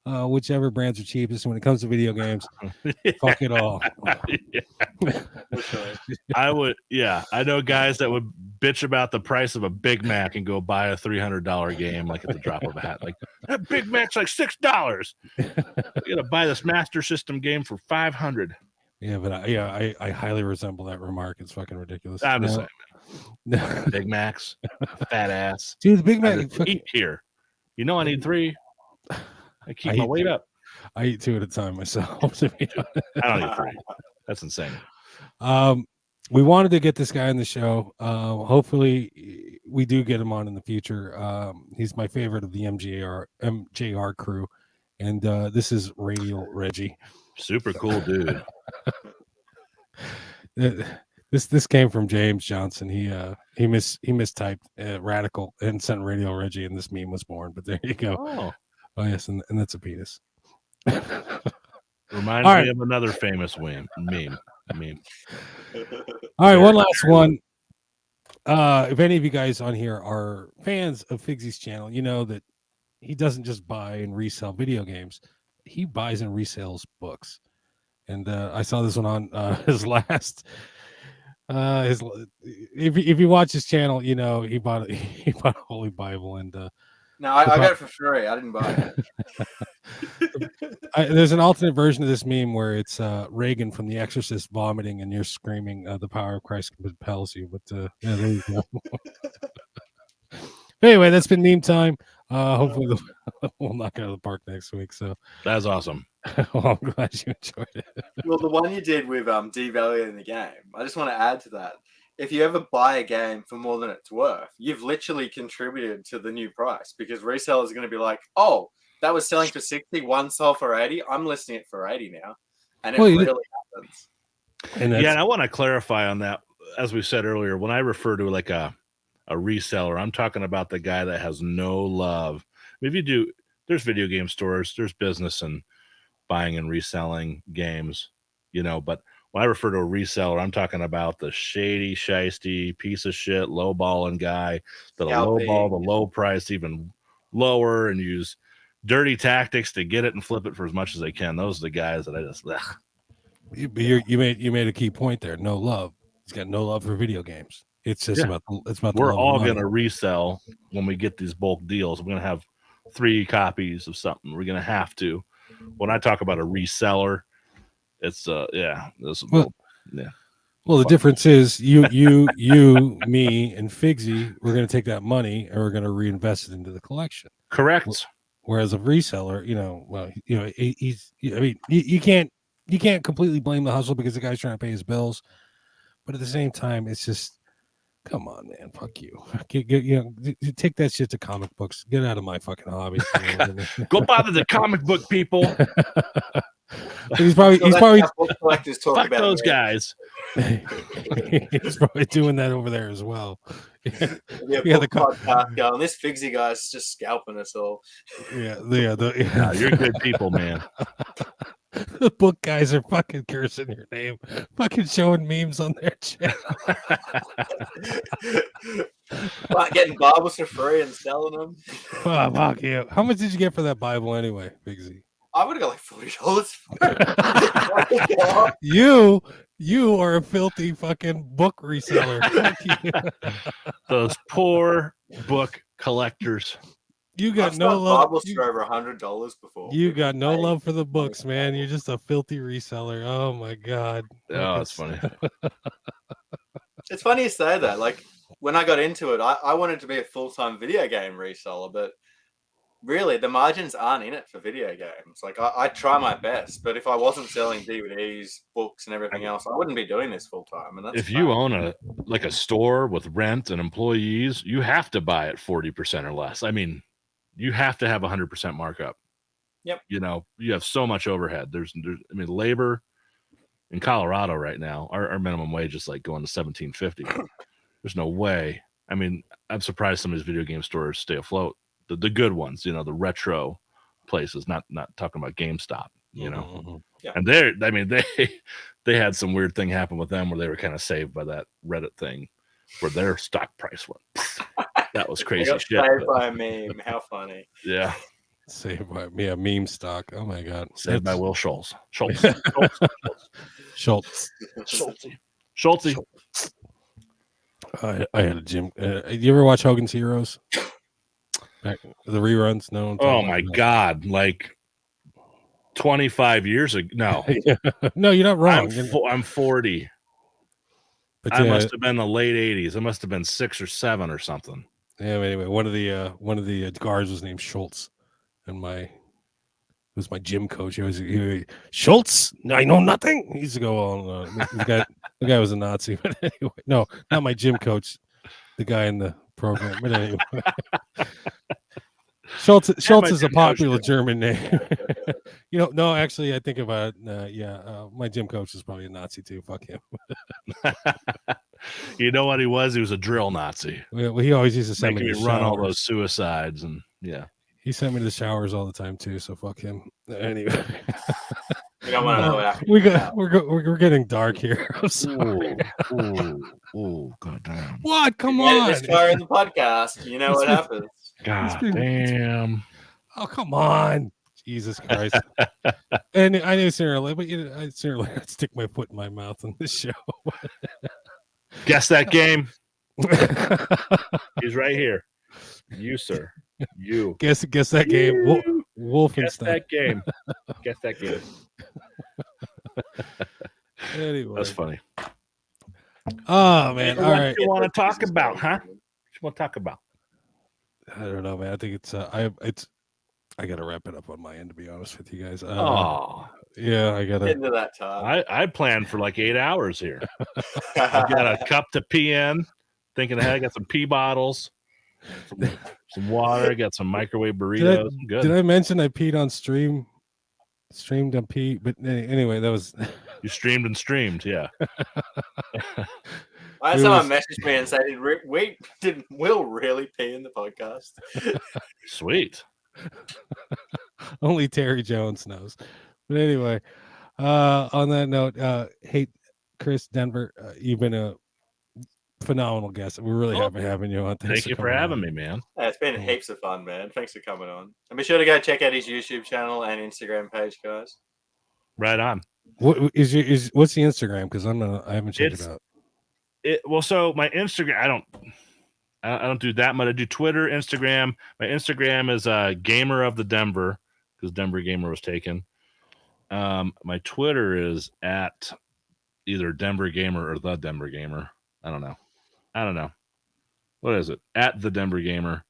Whichever brands are cheapest. And when it comes to video games, fuck it all. I know guys that would bitch about the price of a Big Mac and go buy a $300 game like at the drop of a hat. Like, that Big Mac's like $6. You gotta buy this Master System game for $500. Yeah, but I highly resemble that remark. It's fucking ridiculous. I'm just saying, Big Macs, fat ass. Dude, the Big Mac eat here. You know I need 3. I keep my weight up. I eat 2 at a time myself. I don't eat 3. That's insane. We wanted to get this guy on the show. Hopefully we do get him on in the future. He's my favorite of the MJR crew. And this is Radial Reggie. Super cool dude. This came from James Johnson. He mistyped radical and sent Radial Reggie, and this meme was born. But there you go. Oh yes, and that's a penis. Reminds me of another famous meme. All right, one last one. If any of you guys on here are fans of Figsy's channel, you know that he doesn't just buy and resell video games. He buys and resells books. And I saw this one on his last if you watch his channel, you know he bought a Holy Bible. And no, I got it for free. I didn't buy it. There's an alternate version of this meme where it's Reagan from The Exorcist vomiting, and you're screaming, "The power of Christ compels you." But yeah, there you go. Anyway, that's been meme time. Hopefully we'll knock it out of the park next week. So that's awesome. Well, I'm glad you enjoyed it. Well, the one you did with devaluing the game, I just want to add to that. If you ever buy a game for more than it's worth, you've literally contributed to the new price, because resellers are going to be like, "Oh, that was selling for 60, one sold for 80. I'm listing it for 80 now," and it really happens. And I want to clarify on that. As we said earlier, when I refer to like a reseller, I'm talking about the guy that has no love. If you do, there's video game stores, there's business and buying and reselling games, you know, but when I refer to a reseller, I'm talking about the shady, shisty, piece of shit, lowballing guy that'll lowball the low price even lower and use dirty tactics to get it and flip it for as much as they can. Those are the guys that I just. You made a key point there. No love. He's got no love for video games. It's just about. We're all gonna resell when we get these bulk deals. We're gonna have 3 copies of something. We're gonna have to. When I talk about a reseller, it's Well, Well, the difference is you, me, and Figsy. We're going to take that money and we're going to reinvest it into the collection. Correct. Whereas a reseller, you can't completely blame the hustle because the guy's trying to pay his bills, but at the same time, it's just, come on, man, fuck you. Take that shit to comic books. Get out of my fucking hobby. Go bother the comic book people. He's probably collectors talk fuck about those guys. He's probably doing that over there as well. Yeah, the podcast going. This Figsy guy's just scalping us all. Yeah, you're good people, man. The book guys are fucking cursing your name, fucking showing memes on their channel. Getting Bibles for free and selling them. Oh, fuck you. How much did you get for that Bible anyway, Figsy? I would have got like $40 for it. You You are a filthy fucking book reseller. Fuck you. Those poor book collectors. You I've got no sold love. Bibles for over $100 before. You People got no pay love for the money books, for man. You're Bibles. just a filthy reseller. Oh my god. Oh, it's funny. It's funny you say that. Like when I got into it, I wanted to be a full-time video game reseller, but really the margins aren't in it for video games. Like I try my best, but if I wasn't selling DVDs, books, and everything else, I wouldn't be doing this full-time. And that's If you fact. own a store with rent and employees, you have to buy it 40% or less. I mean, you have to have 100% markup. Yep. You know, you have so much overhead. There's I mean, labor in Colorado right now, our minimum wage is like going to $17.50. There's no way. I mean, I'm surprised some of these video game stores stay afloat. The good ones, you know, the retro places, not talking about GameStop, you know. Mhm. Yeah. And they had some weird thing happen with them where they were kind of saved by that Reddit thing where their stock price went. That was They crazy got shit. saved by a meme. How funny. Yeah. Saved by meme stock. Oh my god. Saved by Will Schultz. Schultz. Schultz. Schultz. I had a gym. You ever watch Hogan's Heroes? Back, the reruns? No. Oh my God. Like 25 years ago. No. No, you're not wrong. I'm 40. But I must have been the late 80s. I must have been 6 or 7 or something. Yeah, anyway, one of the guards was named Schultz, and it was my gym coach. He was Schultz. I know nothing. He used to go on. The guy was a Nazi, but anyway, no, not my gym coach. The guy in the program, but anyway, Schultz is a popular German name. No, actually, I think about it. My gym coach is probably a Nazi too. Fuck him. You know what he was? He was a drill Nazi. Well, he always used to send me run all those suicides and yeah. He sent me to the showers all the time too, so fuck him. Anyway, We don't want to know we're getting dark here. I'm sorry. Oh, goddamn! What? Come on! This far in the podcast, you know what happens. God damn! Oh, come on! Jesus Christ! And I knew sooner or later, but I sooner or later I'd stick my foot in my mouth on this show. Guess that game. He's right here. You, sir. You. Guess that game. Wolfenstein. Guess that game. Guess that game. Anyway. That's funny. Oh, man. All right. What you want to talk about, huh? What you want to talk about? I don't know, man. I think it's I gotta wrap it up on my end, to be honest with you guys. Yeah, I gotta into that time. I planned for like 8 hours here. I got a cup to pee in, thinking ahead. I got some pee bottles, some water. I got some microwave burritos. Did I mention I peed on stream? Streamed on pee, but anyway, that was you streamed and streamed, yeah. I had someone message me and say, "Did Will really pee in the podcast?" Sweet. Only Terry Jones knows. But anyway, on that note, hey, Chris Denver, you've been a phenomenal guest. We're really happy having you on. Thank you for having me, man. It's been heaps of fun, man. Thanks for coming on. And be sure to go check out his YouTube channel and Instagram page, guys. Right on. What's the Instagram? Because I haven't checked it out. So my Instagram, I don't do that much. I do Twitter, Instagram. My Instagram is Gamer of the Denver, because Denver Gamer was taken. My Twitter is at either Denver Gamer or the Denver Gamer. I don't know. What is it? At the Denver Gamer.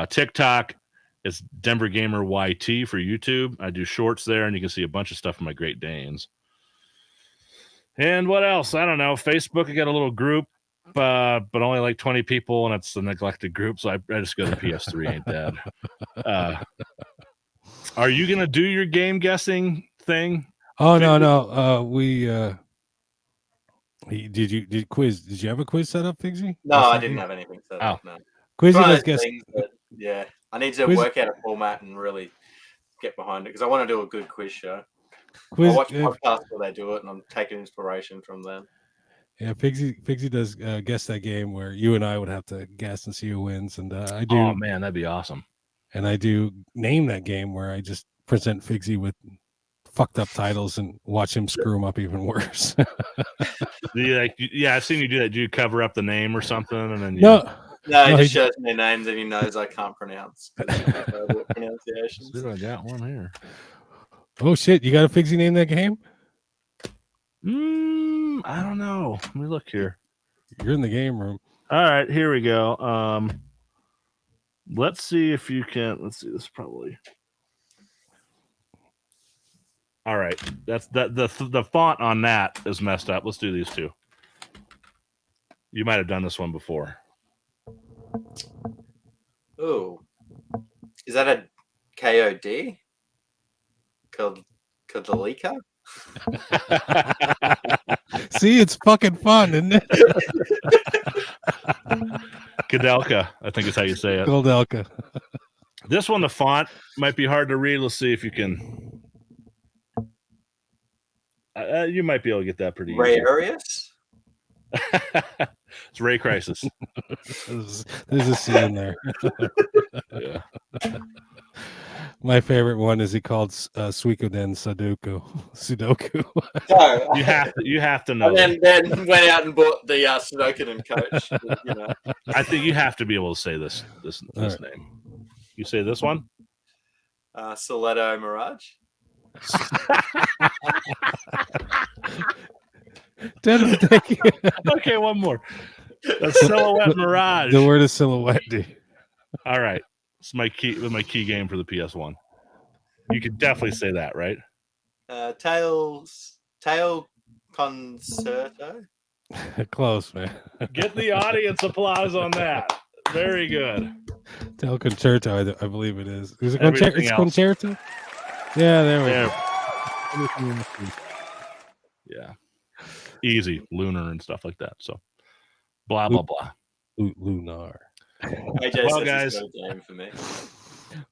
TikTok, it's Denver Gamer YT for YouTube. I do shorts there, and you can see a bunch of stuff from my Great Danes. And what else? I don't know. Facebook, I got a little group, but only like 20 people, and it's a neglected group, so I just go to PS3 ain't dead. Are you gonna do your game guessing thing? Oh no. Did you have a quiz set up, Figsy? No, I didn't have anything set up. No. Quizzy does guess. Yeah, I need to work out a format and really get behind it because I want to do a good quiz show. I watch podcasts where they do it, and I'm taking inspiration from them. Yeah, Figsy does guess that game where you and I would have to guess and see who wins, and I do. Oh man, that'd be awesome. And I do name that game where I just present Figsy with fucked up titles and watch him screw them up even worse. Do you yeah, I've seen you do that. Do you cover up the name or something, and then No, No, he No, just he- shows me names that he knows I can't pronounce. 'Cause he's terrible at pronunciations. See, I got one here. oh shit, you got a Figsy name that game? I don't know. Let me look here. You're in the game room. All right, here we go. Let's see if you can. Let's see. This probably. All right, that's the font on that is messed up. Let's do these two. You might have done this one before. Oh, is that a KOD? Kodalika? See, it's fucking fun, isn't it? Kadelka, I think is how you say it. Goldelka. This one, the font might be hard to read. Let's see if you can. You might be able to get that pretty easy. Rayarius? It's Ray Crisis. There's a C in there. Yeah. My favorite one is he called Suikoden Sudoku. No. You have to know. And then went out and bought the Sudoku coach. You know. I think you have to be able to say this right. name. You say this one? Soleto Mirage. Thank you. Okay, one more. The Silhouette Mirage. The word is silhouette. All right. It's my key game for the PS1. You could definitely say that, right? Tail Concerto. Close, man. Get the audience applause on that. Very good. Tail Concerto, I believe it is. Is it Everything it's else. Concerto? Yeah, there we There. go. Yeah. Easy. Lunar and stuff like that. So blah, blah, blah. Lunar. AJ Well, says guys. it's no game for me.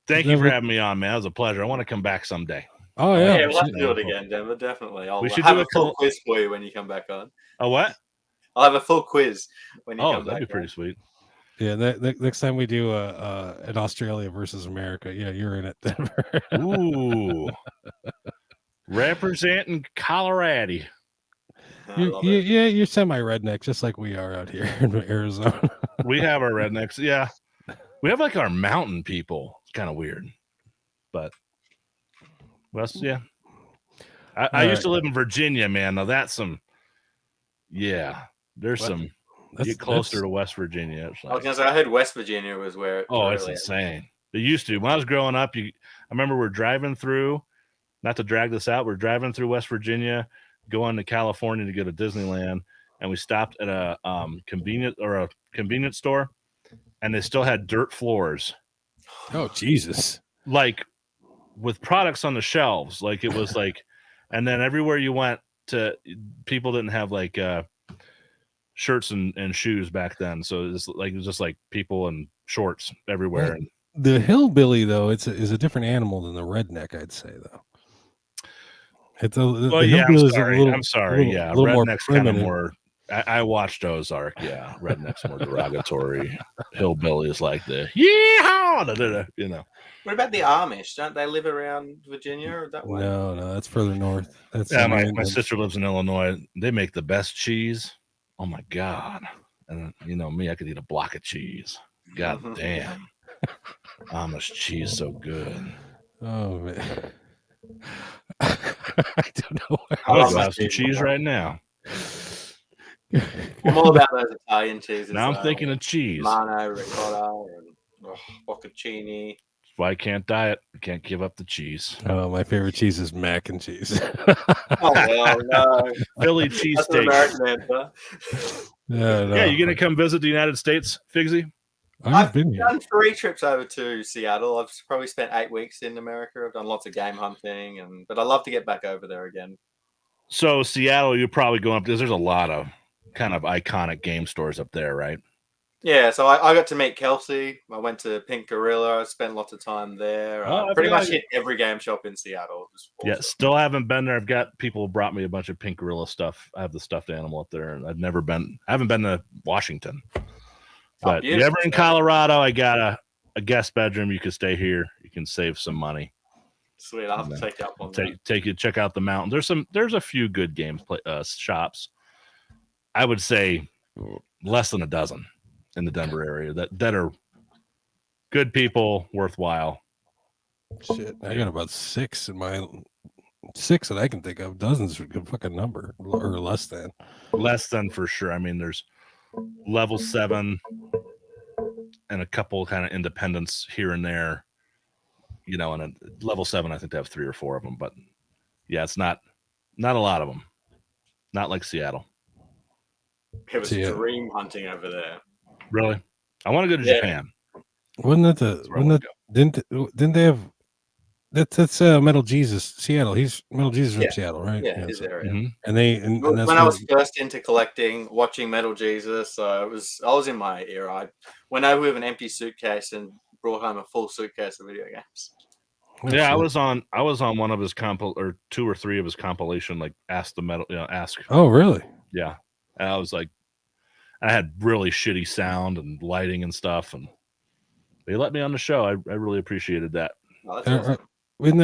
Thank you for having me on, man. It was a pleasure. I want to come back someday. Oh, Yeah, yeah. we'll have to do it again, Denver. Definitely. I'll We should have do a a full quiz for you when you come back on. A what? I'll have a full quiz when you Oh, come back. that'd be pretty sweet. Yeah, next time we do an Australia versus America, yeah, you're in it, Denver. Ooh. Representing Colorado. You're semi-redneck, just like we are out here in Arizona. We have our rednecks. Yeah. We have like our mountain people. It's kind of weird. But West, yeah. I used to live in Virginia, man. Now that's some there's some get closer to West Virginia. It's I was like, gonna say I heard West Virginia was where. it's insane. It used to. When I was growing up, I remember we're driving through, not to drag this out, we're driving through West Virginia, going to California to go to Disneyland, and we stopped at a convenience store, and they still had dirt floors. Oh, Jesus. Like with products on the shelves. Like it was like, and then everywhere you went to, people didn't have like shirts and shoes back then. So it was just like people in shorts everywhere. Well, the hillbilly, though, is a different animal than the redneck, I'd say, though. It's I'm sorry. A little more redneck's kind of primitive. more. I watched Ozark. Yeah, redneck's more derogatory. Hillbilly is like the yeehaw, you know. What about the Amish? Don't they live around Virginia or that way? No, that's further north. That's My sister lives in Illinois. They make the best cheese. Oh my god! And you know me, I could eat a block of cheese. God damn, Amish cheese so good. Oh man, I don't know. I'll have some cheese right now. I'm all about those Italian cheeses. Now I'm thinking of cheese. Mano, ricotta, and bocconcini. Why I can't diet? I can't give up the cheese. Oh, my favorite cheese is mac and cheese. Oh well, no. Philly That's an cheesesteak. American answer. Yeah, you gonna come visit the United States, Figsy? I've been here. done 3 trips over to Seattle. I've probably spent 8 weeks in America. I've done lots of game hunting, but I'd love to get back over there again. So Seattle, you're probably going up because there's a lot of kind of iconic game stores up there, right? Yeah, so I got to meet Kelsey. I went to Pink Gorilla. I spent lots of time there. Pretty much hit every game shop in Seattle. It was awesome. Yeah, still haven't been there. I've got people who brought me a bunch of Pink Gorilla stuff. I have the stuffed animal up there, and I haven't been to Washington. But if you're ever in Colorado, I got a guest bedroom. You can stay here. You can save some money. Sweet, I'll have to take you up on that. Take you check out the mountain. There's a few good games shops. I would say less than a dozen in the Denver area that are good people, worthwhile. Shit, I got about 6 that I can think of. Dozens, a fucking number, or less than. Less than for sure. I mean, there's level 7 and a couple kind of independents here and there. You know, and a level 7, I think they have 3 or 4 of them. But yeah, it's not a lot of them. Not like Seattle. It was dream hunting over there. Really? I want to go to Japan. Didn't they have that's Metal Jesus, Seattle. He's Metal Jesus from Seattle, right? Yeah, his area. Mm-hmm. And that's when I was first into collecting, watching Metal Jesus, I was in my era. I went over with an empty suitcase and brought home a full suitcase of video games. Oh, yeah, shit. I was on one of his or 2 or 3 of his compilation, like Ask the Metal, Ask. Oh, really? Yeah, and I was like, I had really shitty sound and lighting and stuff, and they let me on the show. I really appreciated that. Oh, that's awesome. Isn't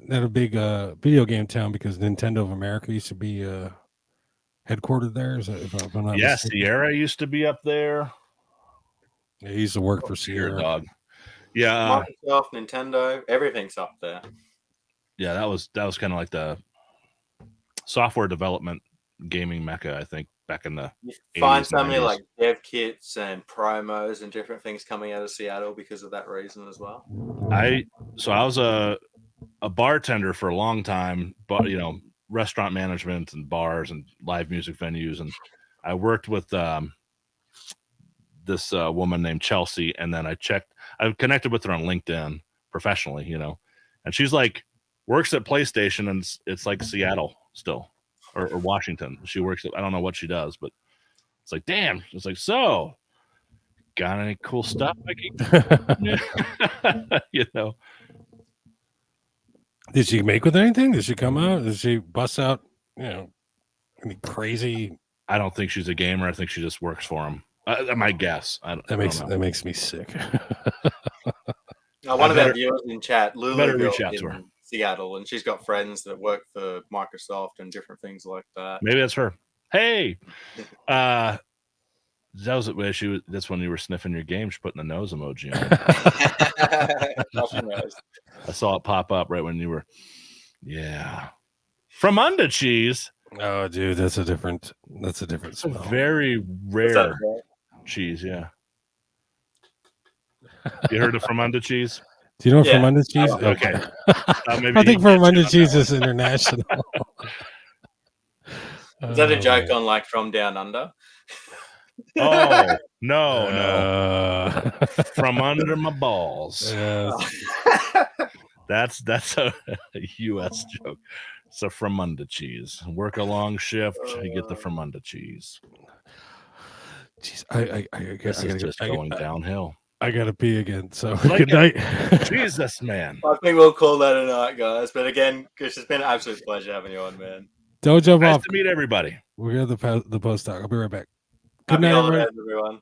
that a big video game town because Nintendo of America used to be headquartered there? Is that, if I'm not mistaken? Sierra used to be up there. Yeah, he used to work for Sierra. Dog. Yeah, Microsoft, Nintendo, everything's up there. Yeah, that was kind of like the software development gaming mecca, I think, back in the you find 80s, so many 90s. like dev kits and promos and different things coming out of Seattle because of that reason as well. I was a bartender for a long time, but restaurant management and bars and live music venues, and I worked with this woman named Chelsea, and then I connected with her on LinkedIn professionally, and she's like works at PlayStation, and it's like Seattle still, or Washington. She works at, I don't know what she does, but it's like, damn. It's like, so got any cool stuff I can Did she make with anything? Did she come out? Did she bust out, any crazy? I don't think she's a gamer. I think she just works for him. My guess. That makes me sick. One of our viewers in chat, Lulu, reach out to her. Seattle, and she's got friends that work for Microsoft and different things like that. Maybe that's her. Hey, that was where she was. That's when you were sniffing your game. She's putting the nose emoji on. I saw it pop up right when you were. Yeah, from under cheese. Oh, dude, that's a different smell. Very rare cheese. Yeah. You heard of from under cheese? Do you know from under cheese? Okay. I think from under cheese is international. Is that a joke on like From Down Under? Oh no. From under my balls. That's a U.S. joke. So from under cheese. Work a long shift, you get the from under cheese. Jeez, I guess it's just going downhill. I gotta pee again. So good night. Jesus, man. I think we'll call that a night, guys. But again, Chris, it's been an absolute pleasure having you on, man. Don't jump off. Nice to meet everybody. We're at the post talk. I'll be right back. Good night, everyone.